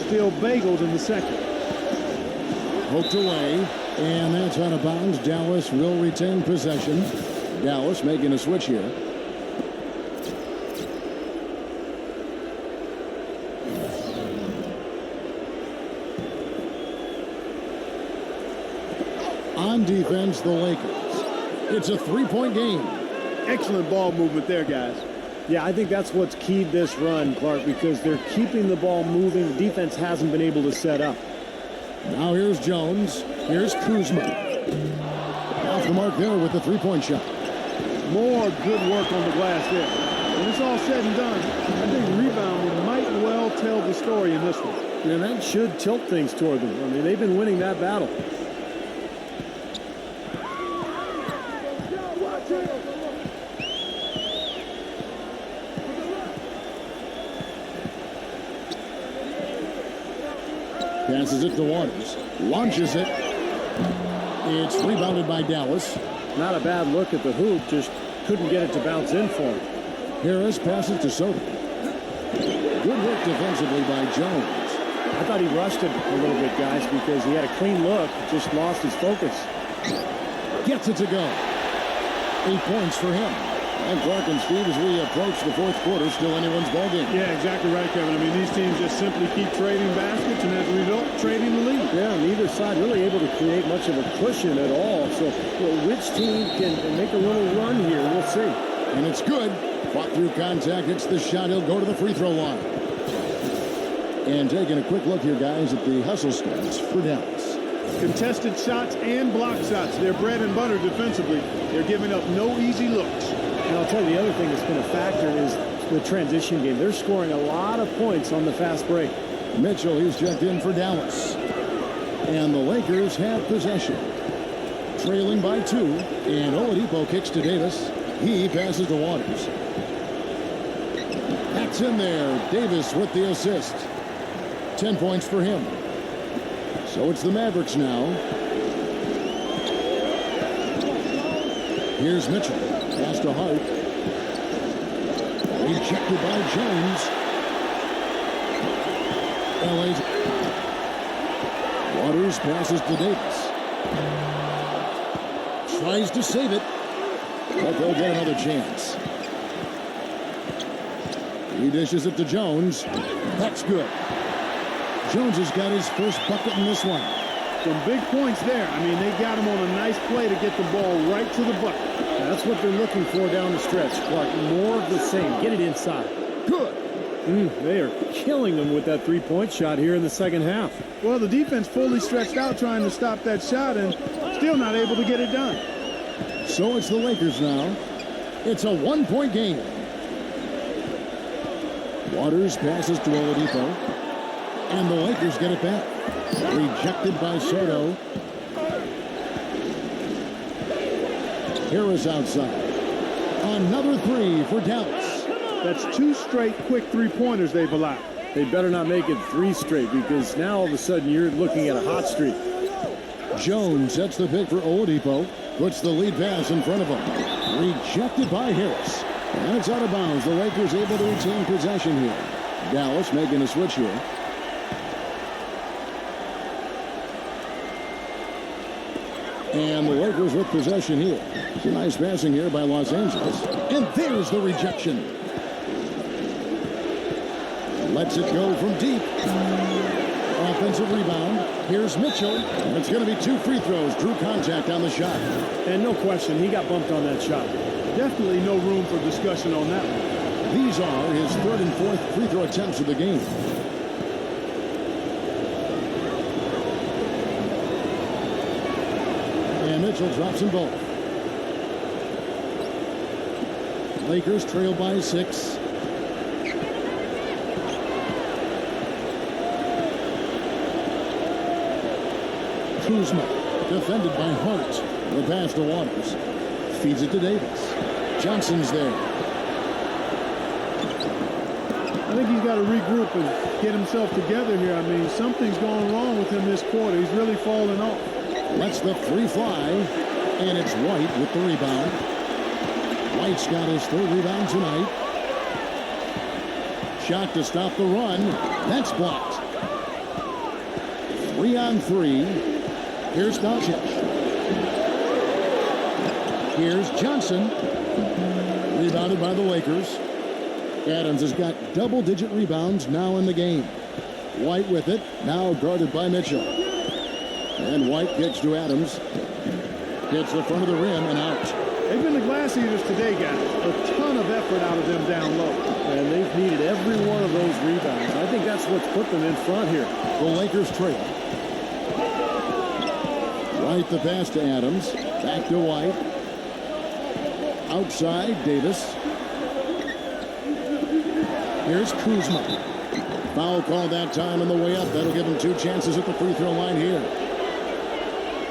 Still bageled in the second. Poked away. And that's out of bounds. Dallas will retain possession. Dallas making a switch here. On defense, the Lakers. It's a 3-point game. Excellent ball movement there, guys. Yeah, I think that's what's keyed this run, Clark, because they're keeping the ball moving. The defense hasn't been able to set up. Now here's Jones. Here's Kuzma. Off the mark there with the three-point shot. More good work on the glass there. When it's all said and done, I think rebounding might well tell the story in this one. And that should tilt things toward them. I mean, they've been winning that battle. Passes it to Waters. Launches it. It's rebounded by Dallas. Not a bad look at the hoop, just couldn't get it to bounce in for him. Harris passes to Soto. Good work defensively by Jones. I thought he rushed it a little bit, guys, because he had a clean look, just lost his focus. Gets it to go. 8 points for him. And Clark and Steve, as we approach the fourth quarter, still anyone's ballgame. Yeah, exactly right, Kevin. I mean, these teams just simply keep trading baskets, and as a result, trading the lead. Yeah, neither side really able to create much of a cushion at all. So, which team can make a little run here? We'll see. And it's good. Fought through contact, hits the shot. He'll go to the free throw line. And taking a quick look here, guys, at the hustle stats for Dallas. Contested shots and block shots. They're bread and butter defensively. They're giving up no easy looks. And I'll tell you the other thing that's been a factor is the transition game. They're scoring a lot of points on the fast break. Mitchell, he's checked in for Dallas. And the Lakers have possession. Trailing by 2. And Oladipo kicks to Davis. He passes to Waters. That's in there. Davis with the assist. 10 points for him. So it's the Mavericks now. Here's Mitchell. Pass to Hart. Rejected by Jones. LA's Waters passes to Davis. Tries to save it. But they'll get another chance. He dishes it to Jones. That's good. Jones has got his first bucket in this one. Some big points there. I mean, they got him on a nice play to get the ball right to the bucket. That's what they're looking for down the stretch, Clark. More of the same. Get it inside. Good. They are killing them with that three-point shot here in the second half. Well, the defense fully stretched out trying to stop that shot and still not able to get it done. So it's the Lakers now. It's a one-point game. Waters passes to Oladipo. And the Lakers get it back. Rejected by Soto. Harris outside. Another three for Dallas. That's 2 straight quick three-pointers they've allowed. They better not make it 3 straight, because now all of a sudden you're looking at a hot streak. Jones sets the pick for Oladipo. Puts the lead pass in front of him. Rejected by Harris. And it's out of bounds. The Lakers able to retain possession here. Dallas making a switch here. And the Lakers with possession here. It's a nice passing here by Los Angeles. And there's the rejection. Lets it go from deep. Offensive rebound. Here's Mitchell. And it's going to be 2 free throws. Drew contact on the shot. And no question, he got bumped on that shot. Definitely no room for discussion on that one. These are his 3rd and 4th free throw attempts of the game. And Mitchell drops them both. Lakers trail by 6. Kuzma, defended by Hart. The pass to Waters. Feeds it to Davis. Johnson's there. I think he's got to regroup and get himself together here. I mean, something's going wrong with him this quarter. He's really falling off. Lets the 3 fly. And it's White with the rebound. White's got his 3rd rebound tonight. Shot to stop the run. That's blocked. 3 on 3. Here's Doncic. Here's Johnson. Rebounded by the Lakers. Adams has got double-digit rebounds now in the game. White with it. Now guarded by Mitchell. And White kicks to Adams. Hits the front of the rim and out. They've been the glass eaters today, guys. A ton of effort out of them down low. And they've needed every one of those rebounds. I think that's what's put them in front here. The Lakers trail. White the pass to Adams. Back to White. Outside, Davis. Here's Kuzma. Foul call that time on the way up. That'll give him 2 chances at the free throw line here.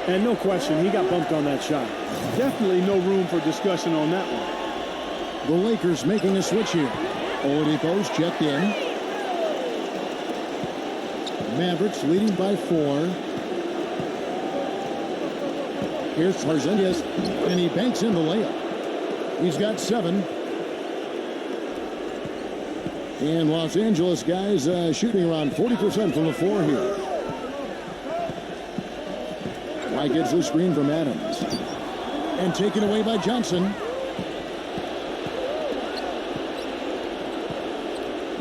And no question, he got bumped on that shot. Definitely no room for discussion on that one. The Lakers making a switch here. Oladipo's checked in. Mavericks leading by 4. Here's Porzingis, and he banks in the layup. He's got 7. And Los Angeles guys shooting around 40% from the floor here. White gets the screen from Adams. And taken away by Johnson.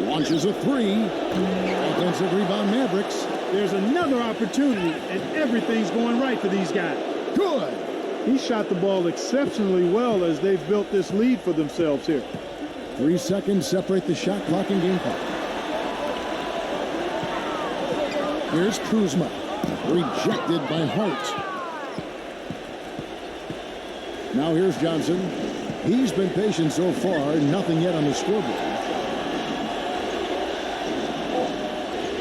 Launches a 3. Offensive rebound, Mavericks. There's another opportunity, and everything's going right for these guys. Good. He shot the ball exceptionally well as they've built this lead for themselves here. 3 seconds separate the shot clock and game clock. Here's Kuzma. Rejected by Hart. Now here's Johnson. He's been patient so far. Nothing yet on the scoreboard.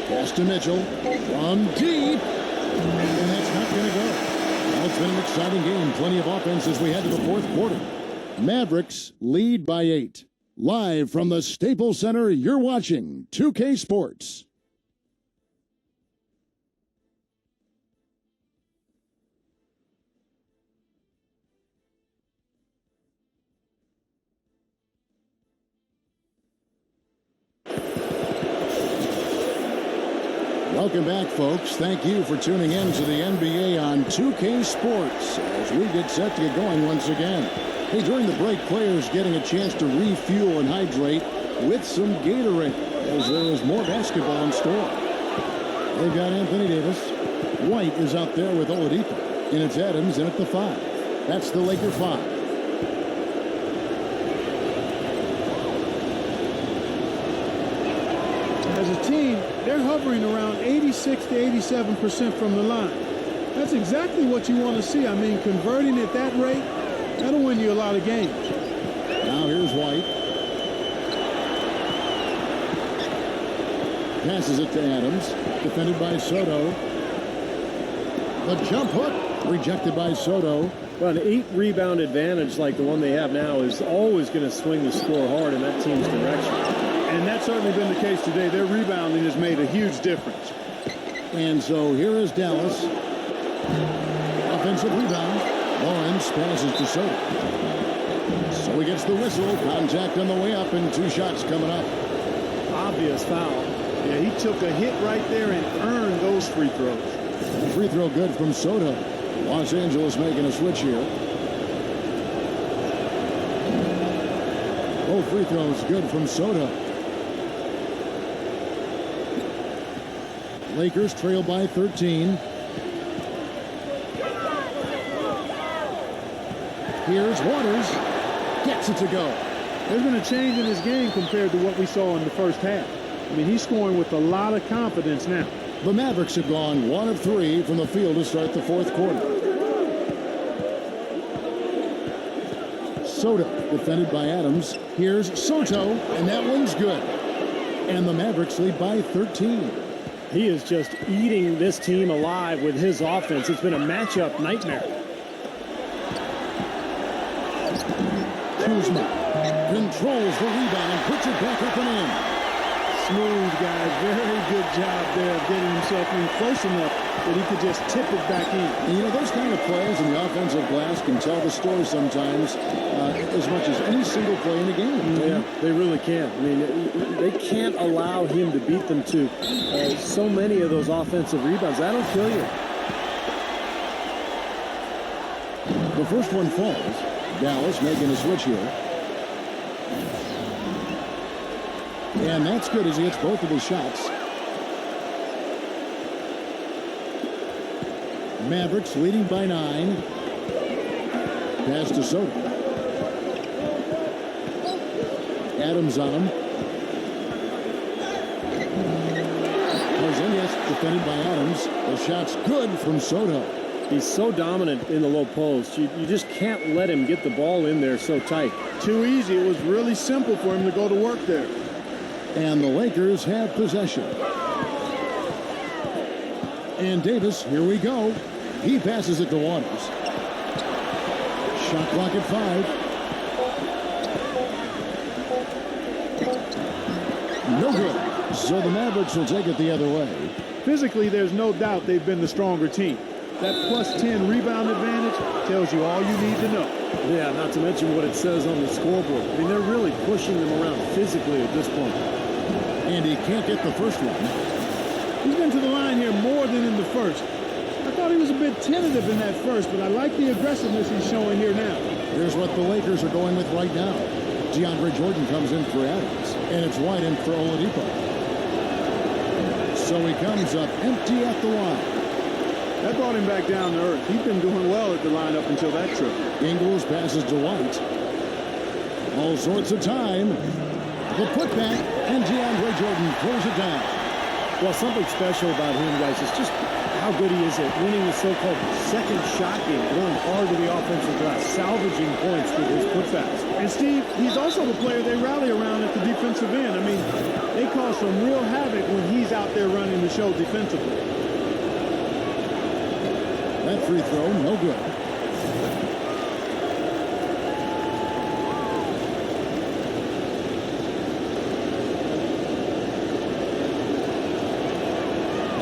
Pass to Mitchell. From deep. And that's not going to go. Well, it's been an exciting game. Plenty of offense as we head to the 4th quarter. Mavericks lead by 8. Live from the Staples Center, you're watching 2K Sports. Welcome back, folks. Thank you for tuning in to the NBA on 2K Sports as we get set to get going once again. Hey, during the break, players getting a chance to refuel and hydrate with some Gatorade as there is more basketball in store. They've got Anthony Davis. White is out there with Oladipo. And it's Adams in at the 5. That's the Laker 5. As a team, they're hovering around 86 to 87% from the line. That's exactly what you want to see. I mean, converting at that rate, that'll win you a lot of games. Now here's White. Passes it to Adams. Defended by Soto. The jump hook. Rejected by Soto. Well, an 8-rebound advantage like the one they have now is always going to swing the score hard in that team's direction. And that's certainly been the case today. Their rebounding has made a huge difference. And so here is Dallas. Offensive rebound. Lawrence passes to Soto. So he gets the whistle. Contact on the way up and 2 shots coming up. Obvious foul. Yeah, he took a hit right there and earned those free throws. Free throw good from Soto. Los Angeles making a switch here. Both free throws good from Soto. Lakers trail by 13. Here's Waters. Gets it to go. There's been a change in his game compared to what we saw in the first half. I mean, he's scoring with a lot of confidence now. The Mavericks have gone 1 of 3 from the field to start the 4th quarter. Soto defended by Adams. Here's Soto, and that one's good. And the Mavericks lead by 13. He is just eating this team alive with his offense. It's been a matchup nightmare. Kuzma controls the rebound, puts it back up and in. Smooth, guys. Very good job there of getting himself in close enough that he could just tip it back in. And you know, those kind of plays in the offensive glass can tell the story sometimes as much as any single play in a game. Yeah, they really can. I mean, they can't allow him to beat them to so many of those offensive rebounds. That'll kill you. The first one falls. Dallas making a switch here. And that's good as he hits both of his shots. Mavericks leading by 9. Pass to Soto. Adams on him. Porzingis defended by Adams. The shot's good from Soto. He's so dominant in the low post. You just can't let him get the ball in there so tight. Too easy. It was really simple for him to go to work there. And the Lakers have possession. And Davis, here we go. He passes it to Waters. Shot clock at 5. No good. So the Mavericks will take it the other way. Physically, there's no doubt they've been the stronger team. That plus 10 rebound advantage tells you all you need to know. Yeah, not to mention what it says on the scoreboard. I mean, they're really pushing them around physically at this point. And he can't get the first one. He's been to the line here more than in the first. I thought he was a bit tentative in that first, but I like the aggressiveness he's showing here now. Here's what the Lakers are going with right now. DeAndre Jordan comes in for Adams, and it's wide in for Oladipo. So he comes up empty at the line. That brought him back down to earth. He's been doing well at the line up until that trip. Ingles passes to White. All sorts of time. The putback, and DeAndre Jordan throws it down. Well, something special about him, guys, is just how good he is at winning the so-called second shot game, going hard to the offensive glass, salvaging points with his putbacks. And Steve, he's also the player they rally around at the defensive end. I mean, they cause some real havoc when he's out there running the show defensively. That free throw, no good.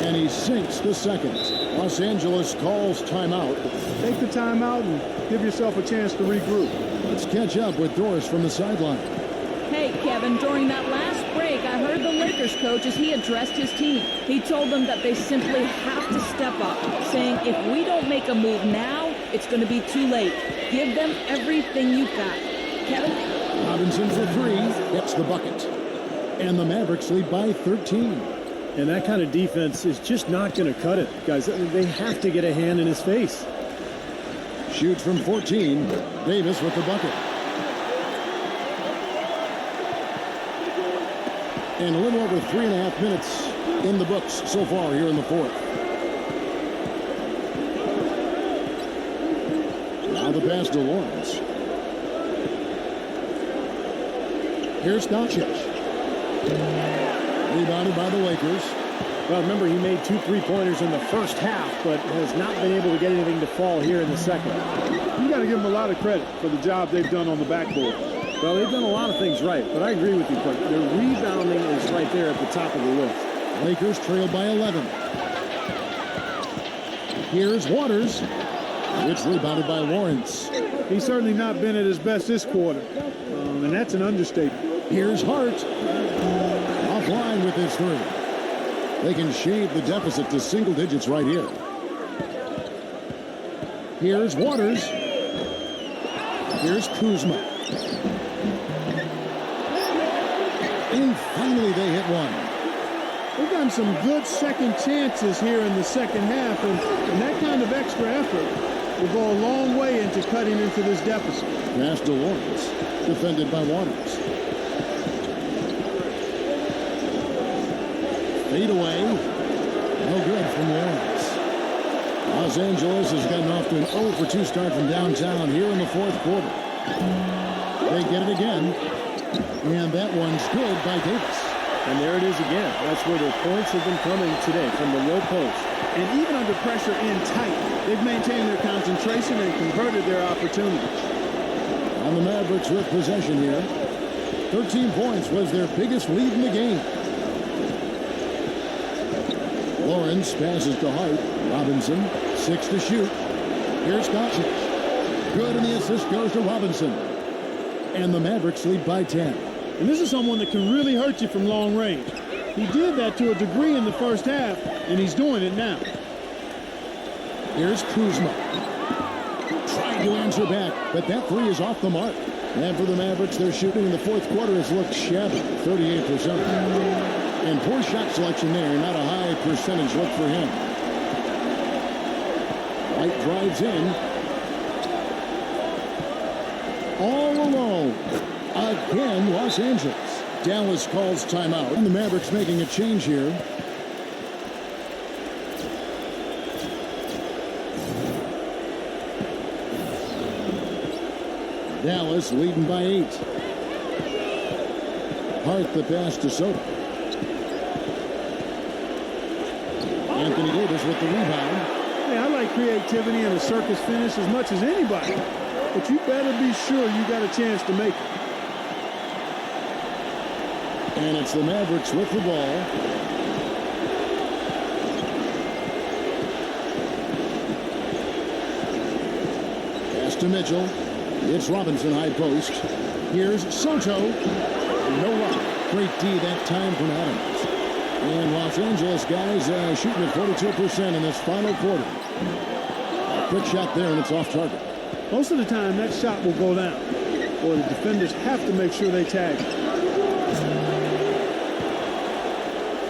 And he sinks the second. Los Angeles calls timeout. Take the timeout and give yourself a chance to regroup. Let's catch up with Doris from the sideline. Hey, Kevin, during that last break, I heard the Lakers coach as he addressed his team. He told them that they simply have to step up, saying if we don't make a move now, it's going to be too late. Give them everything you've got. Kevin? Robinson for 3, gets the bucket. And the Mavericks lead by 13. And that kind of defense is just not going to cut it, guys. They have to get a hand in his face. Shoots from 14. Davis with the bucket. And a little over 3.5 minutes in the books so far here in the fourth. Now the pass to Lawrence. Here's Doncic. Rebounded by the Lakers. Well, remember, he made 2 3-pointers in the first half, but has not been able to get anything to fall here in the second. You got to give them a lot of credit for the job they've done on the backboard. Well, they've done a lot of things right, but I agree with you, Clint. Their rebounding is right there at the top of the list. Lakers trail by 11. Here's Waters. It's rebounded by Lawrence. He's certainly not been at his best this quarter, and that's an understatement. Here's Hart. Offline with his 3. They can shave the deficit to single digits right here. Here's Waters. Here's Kuzma. And finally they hit one. They've gotten some good second chances here in the second half, and that kind of extra effort will go a long way into cutting into this deficit. Pass to Lawrence, defended by Waters. Fade away. No good from Lawrence. Los Angeles has gotten off to an 0-for-2 start from downtown here in the fourth quarter. They get it again. And that one's good by Davis. And there it is again. That's where their points have been coming today, from the low post. And even under pressure in tight, they've maintained their concentration and converted their opportunities. On the Mavericks with possession here. 13 points was their biggest lead in the game. Lawrence passes to Hart. Robinson, 6 to shoot. Here's Doncic. Good, and the assist goes to Robinson. And the Mavericks lead by 10. And this is someone that can really hurt you from long range. He did that to a degree in the first half, and he's doing it now. Here's Kuzma. Trying to answer back, but that 3 is off the mark. And for the Mavericks, their shooting in the fourth quarter has looked shabby, 38%. And poor shot selection there, not a high percentage look for him. White drives in. All alone. A again, Los Angeles. Dallas calls timeout, and the Mavericks making a change here. Dallas leading by 8. Hart the pass to Soto. Anthony Davis with the rebound. Hey, I like creativity and a circus finish as much as anybody. But you better be sure you got a chance to make it. And it's the Mavericks with the ball. Pass to Mitchell. It's Robinson high post. Here's Soto. No luck. Great D that time from Adams. And Los Angeles guys shooting at 42% in this final quarter. A quick shot there, and it's off target. Most of the time, that shot will go down. Or the defenders have to make sure they tag it.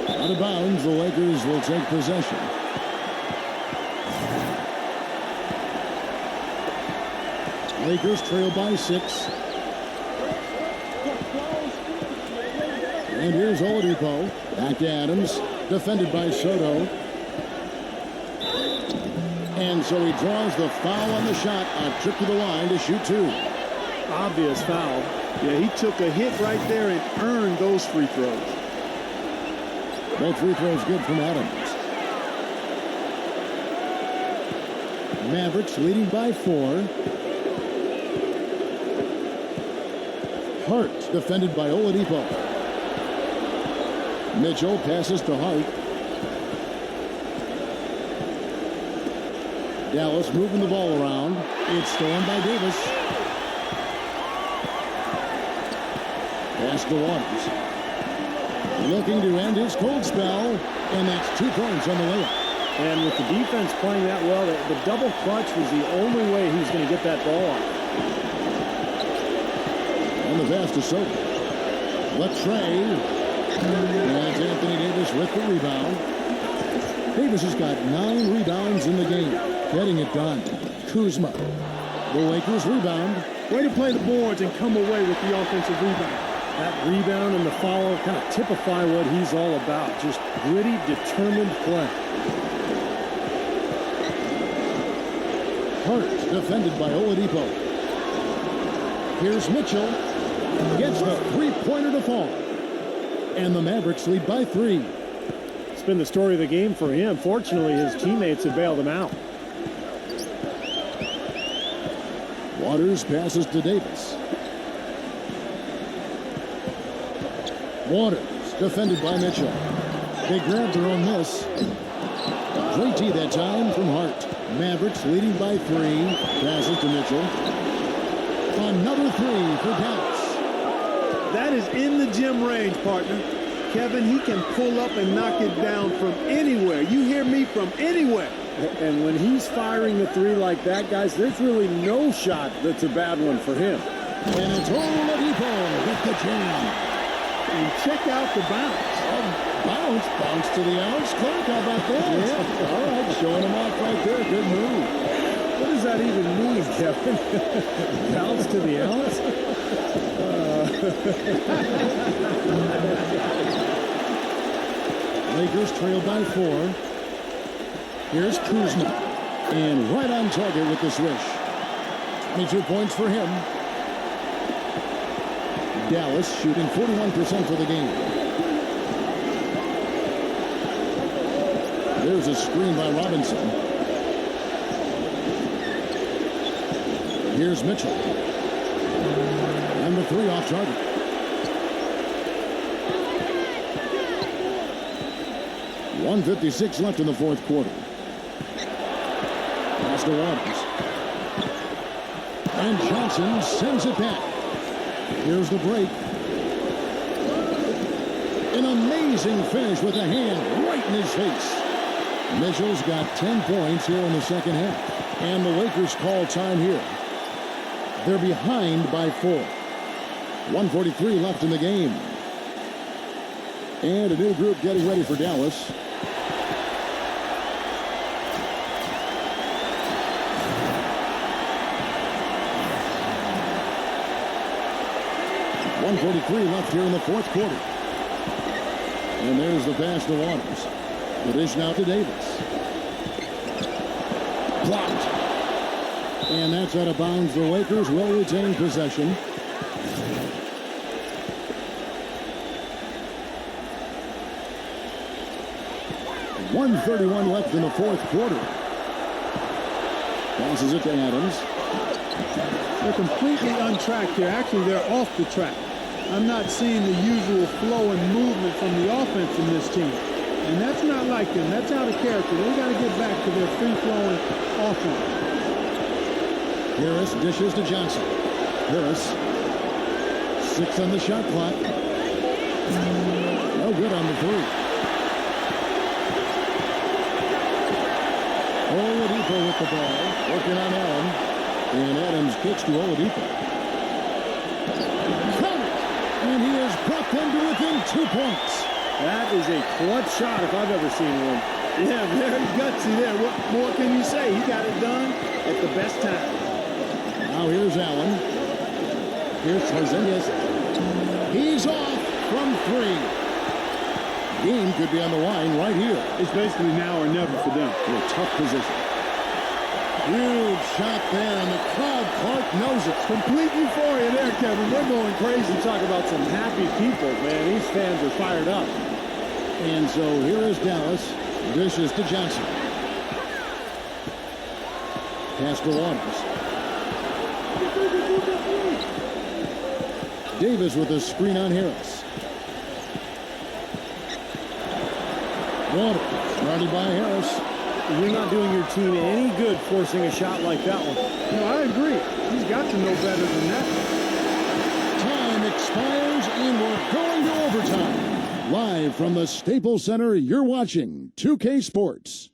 Out of bounds, the Lakers will take possession. Lakers trail by 6. And here's Oladipo. Back to Adams. Defended by Soto. And so he draws the foul on the shot. A trip to the line to shoot 2. Obvious foul. Yeah, he took a hit right there and earned those free throws. Both free throws good from Adams. Mavericks leading by 4. Hart defended by Oladipo. Mitchell passes to Hart. Dallas moving the ball around. It's stolen by Davis. Pass to Waters. Looking to end his cold spell. And that's 2 points on the layup. And with the defense playing that well, the double clutch was the only way he was going to get that ball off. And the pass to Soto. Latrey. And that's Anthony Davis with the rebound. Davis has got 9 rebounds in the game. Getting it done. Kuzma. The Lakers rebound. Way to play the boards and come away with the offensive rebound. That rebound and the follow kind of typify what he's all about. Just gritty, determined play. Hart defended by Oladipo. Here's Mitchell. Gets the three-pointer to fall. And the Mavericks lead by 3. It's been the story of the game for him. Fortunately, his teammates have bailed him out. Waters passes to Davis. Waters defended by Mitchell. They grabbed their own miss. Great tee that time from Hart. Mavericks leading by 3. Passes to Mitchell. Another 3 for Dallas. That is in the gym range, partner. Kevin, he can pull up and knock it down from anywhere. You hear me, from anywhere. And when he's firing the 3 like that, guys, there's really no shot that's a bad one for him. And it's Oladipo with the jam. And check out the bounce. Bounce to the ounce. Clark, how about that? Yeah. All right, showing him off right there. Good move. What does that even mean, Kevin? Bounce to the ounce? Lakers trail by 4. Here's Kuzma. And right on target with the swish. 22 points for him. Dallas shooting 41% for the game. There's a screen by Robinson. Here's Mitchell. And the 3 off target. .156 left in the 4th quarter. Pass to Waters. And Johnson sends it back. Here's the break. An amazing finish with a hand right in his face. Mitchell's got 10 points here in the second half. And the Lakers call time here. They're behind by 4. 1:43 left in the game. And a new group getting ready for Dallas. 1:43 left here in the fourth quarter. And there's the pass to Waters. The dish now to Davis. Blocked. And that's out of bounds. The Lakers will retain possession. .131 left in the fourth quarter. Passes it to Adams. They're completely untracked here. Actually, they're off the track. I'm not seeing the usual flow and movement from the offense from this team. And that's not like them. That's out of character. They got to get back to their free-flowing offense. Harris dishes to Johnson. Harris. 6 on the shot clock. No good on the three. Oladipo with the ball. Working on Allen. And Adams kicks to Oladipo. Count! And he has brought them to within 2 points. That is a clutch shot if I've ever seen one. Yeah, very gutsy there. What more can you say? He got it done at the best time. Now here's Allen. Here's Porzingis. He's off from 3. Game could be on the line right here. It's basically now or never for them. In a tough position. Huge shot there, and the crowd, Clark, knows it. Completely for you there, Kevin. They're going crazy. You talk about some happy people, man. These fans are fired up. And so here is Dallas. Dishes to Johnson. Pass to Waters. Davis with a screen on Harris. Waters, guarded by Harris. You're not doing your team any good forcing a shot like that one. No, I agree. He's got to know better than that. Time expires, and we're going to overtime. Live from the Staples Center, you're watching 2K Sports.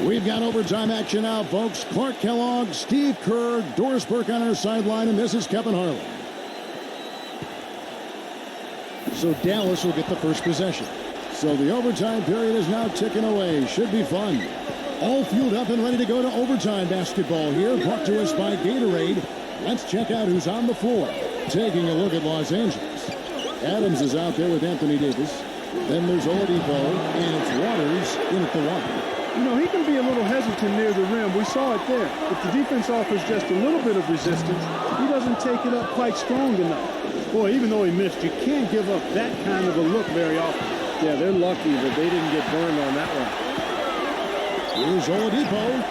We've got overtime action now, folks. Clark Kellogg, Steve Kerr, Doris Burke on our sideline, and this is Kevin Harlan. So Dallas will get the first possession. So the overtime period is now ticking away. Should be fun. All fueled up and ready to go to overtime basketball here, brought to us by Gatorade. Let's check out who's on the floor. Taking a look at Los Angeles. Adams is out there with Anthony Davis. Then there's Oladipo, and it's Waters in at the line. You know, he can be a little hesitant near the rim. We saw it there. If the defense offers just a little bit of resistance, he doesn't take it up quite strong enough. Boy, even though he missed, you can't give up that kind of a look very often. Yeah, they're lucky that they didn't get burned on that one. Here's Oladipo.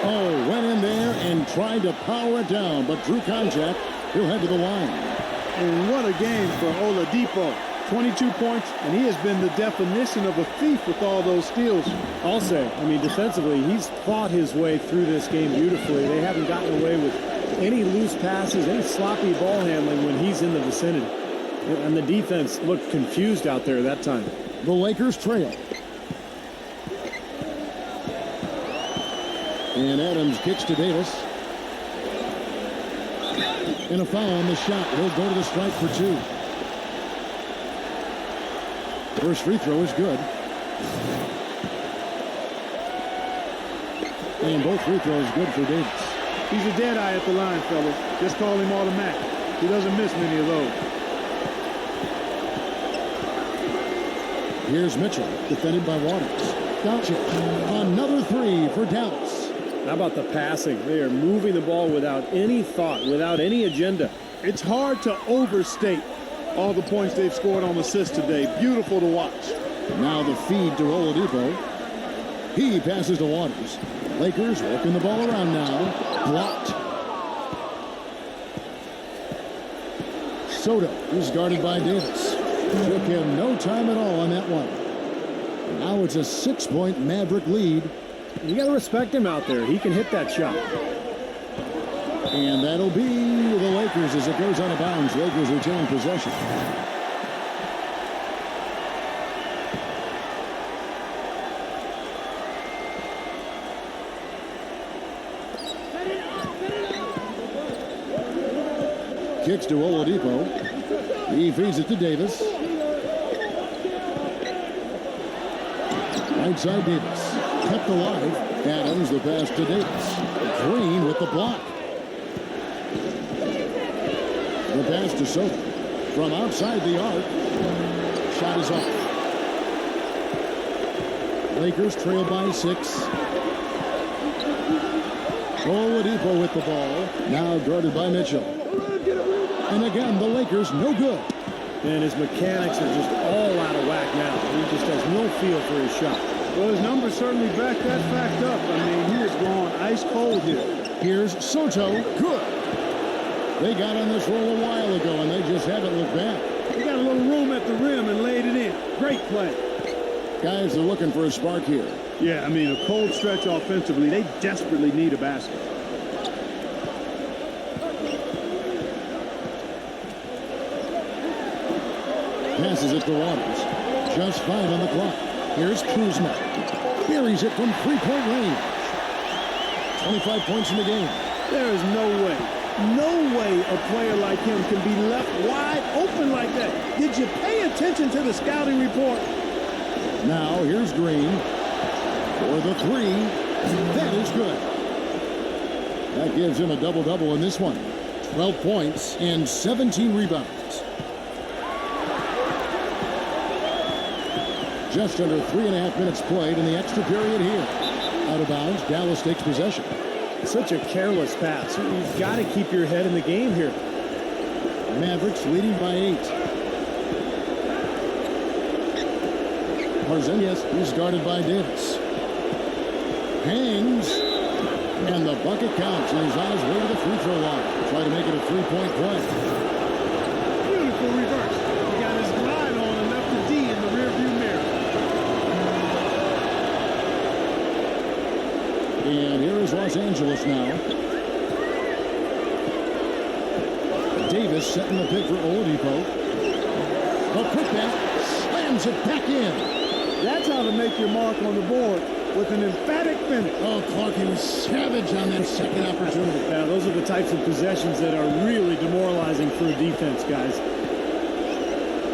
Oh, went in there and tried to power it down, but drew contact. He'll head to the line. And what a game for Oladipo. 22 points, and he has been the definition of a thief with all those steals. I'll say, I mean, defensively, he's fought his way through this game beautifully. They haven't gotten away with any loose passes, any sloppy ball handling when he's in the vicinity. And the defense looked confused out there that time. The Lakers trail. And Adams kicks to Davis. And a foul on the shot. He'll go to the strike for 2. First free throw is good. And both free throws good for Davis. He's a dead eye at the line, fellas. Just call him automatic. He doesn't miss many of those. Here's Mitchell, defended by Waters. Doncic, another 3 for Dallas. How about the passing? They are moving the ball without any thought, without any agenda. It's hard to overstate all the points they've scored on assists today. Beautiful to watch. Now the feed to Oladipo. He passes to Waters. Lakers working the ball around now. Blocked. Soto is guarded by Davis. Took him no time at all on that one. Now it's a 6-point Maverick lead. You got to respect him out there. He can hit that shot. And that'll be the Lakers as it goes out of bounds. Lakers retain possession. kicks to Oladipo. He feeds it to Davis. Right side Davis. Kept alive. Adams the pass to Davis. Green with the block. The pass to Sotto. From outside the arc. Shot is off. Lakers trail by 6. Oladipo with the ball. Now guarded by Mitchell. And again, the Lakers no good. And his mechanics are just all out of whack now. He just has no feel for his shot. Well, his numbers certainly back that fact up. I mean, he is gone ice cold here. Here's Sotto. Good. They got on this roll a while ago, and they just haven't looked back. He got a little room at the rim and laid it in. Great play. Guys are looking for a spark here. Yeah, I mean, a cold stretch offensively. They desperately need a basket. Passes it to Waters. Just 5 on the clock. Here's Kuzma. Buries it from three-point range. 25 points in the game. There is no way a player like him can be left wide open like that. Did you pay attention to the scouting report? Now here's Green for the 3. That is good. That gives him a double-double in this one. 12 points and 17 rebounds. Just under 3.5 minutes played in the extra period here. Out of bounds, Dallas takes possession. Such a careless pass. You've got to keep your head in the game here. Mavericks leading by 8. Porzingis is guarded by Davis. Hangs. And the bucket counts. And he's on his way to the free throw line. Try to make it a 3-point play. Beautiful reverse. He got his glide on and left the D in the rearview mirror. And here is Los Angeles now. Davis setting the pick for Oladipo. A putback. Slams it back in. That's how to make your mark on the board with an emphatic finish. Oh, Clark, he was savage on that second opportunity. Yeah, those are the types of possessions that are really demoralizing for a defense, guys.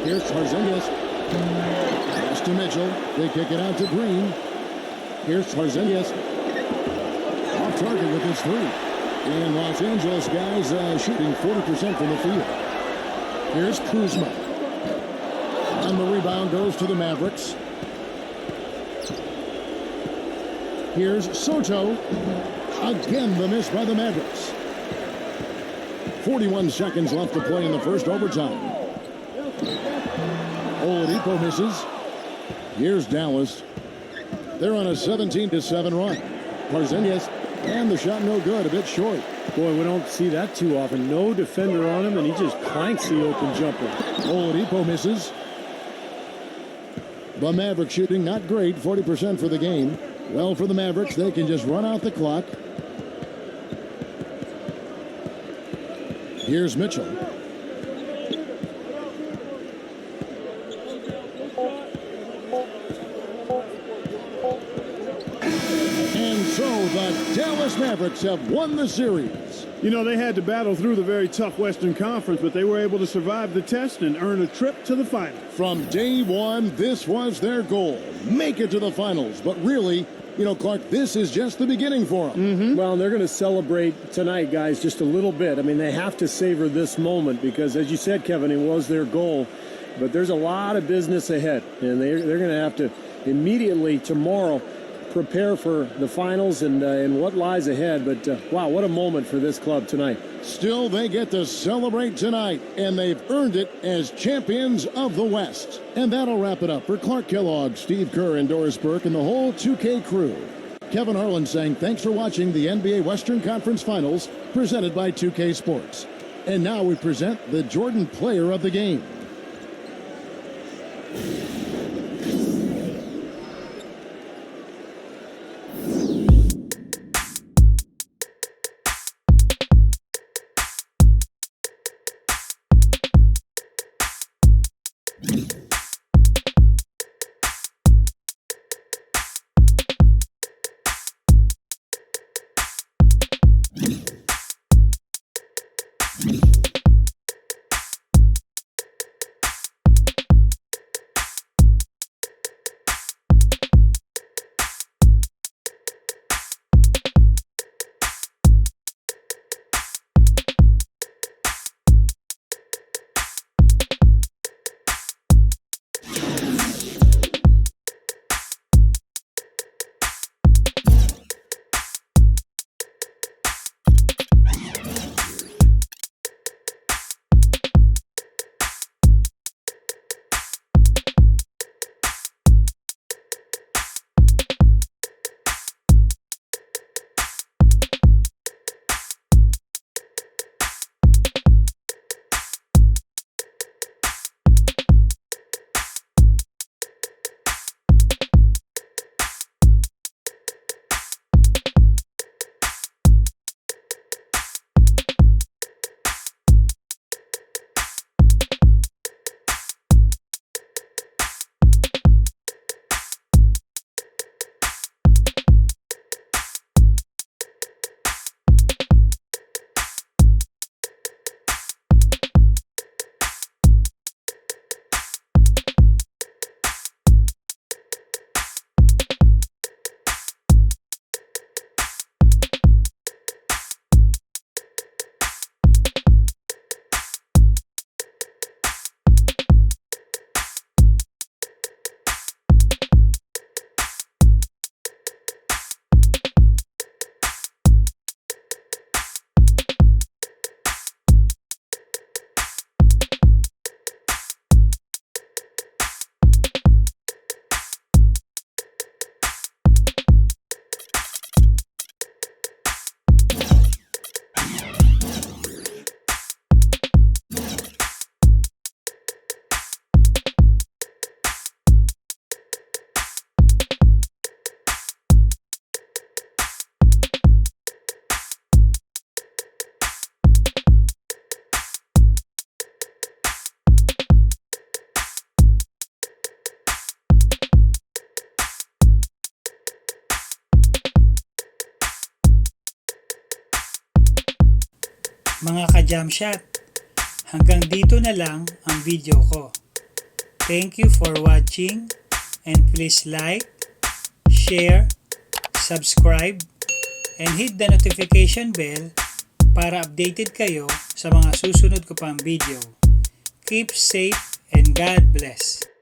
Here's Porzingis. Pass to Mitchell. They kick it out to Green. Here's Porzingis. Off target with his 3. And Los Angeles guys shooting 40% from the field. Here's Kuzma. And the rebound goes to the Mavericks. Here's Sotto. Again, the miss by the Mavericks. 41 seconds left to play in the first overtime. Oladipo misses. Here's Dallas. They're on a 17-7 run. Porzingis, and the shot no good, a bit short. Boy, we don't see that too often. No defender on him, and he just clanks the open jumper. Oladipo misses. The Mavericks shooting not great, 40% for the game. Well, for the Mavericks, they can just run out the clock. Here's Mitchell. And so the Dallas Mavericks have won the series. You know, they had to battle through the very tough Western Conference, but they were able to survive the test and earn a trip to the finals. From day one, this was their goal. Make it to the finals. But really, you know, Clark, this is just the beginning for them. Well, they're going to celebrate tonight, guys, just a little bit. I mean, they have to savor this moment because, as you said, Kevin, it was their goal. But there's a lot of business ahead, and they're going to have to immediately tomorrow prepare for the finals and what lies ahead. But, wow, what a moment for this club tonight. Still, they get to celebrate tonight, and they've earned it as champions of the West. And that'll wrap it up for Clark Kellogg, Steve Kerr, and Doris Burke, and the whole 2K crew. Kevin Harlan saying thanks for watching the NBA Western Conference Finals presented by 2K Sports. And now we present the Jordan Player of the Game. Mga ka-Jamshot, hanggang dito na lang ang video ko. Thank you for watching and please like, share, subscribe, and hit the notification bell para updated kayo sa mga susunod ko pang video. Keep safe and God bless.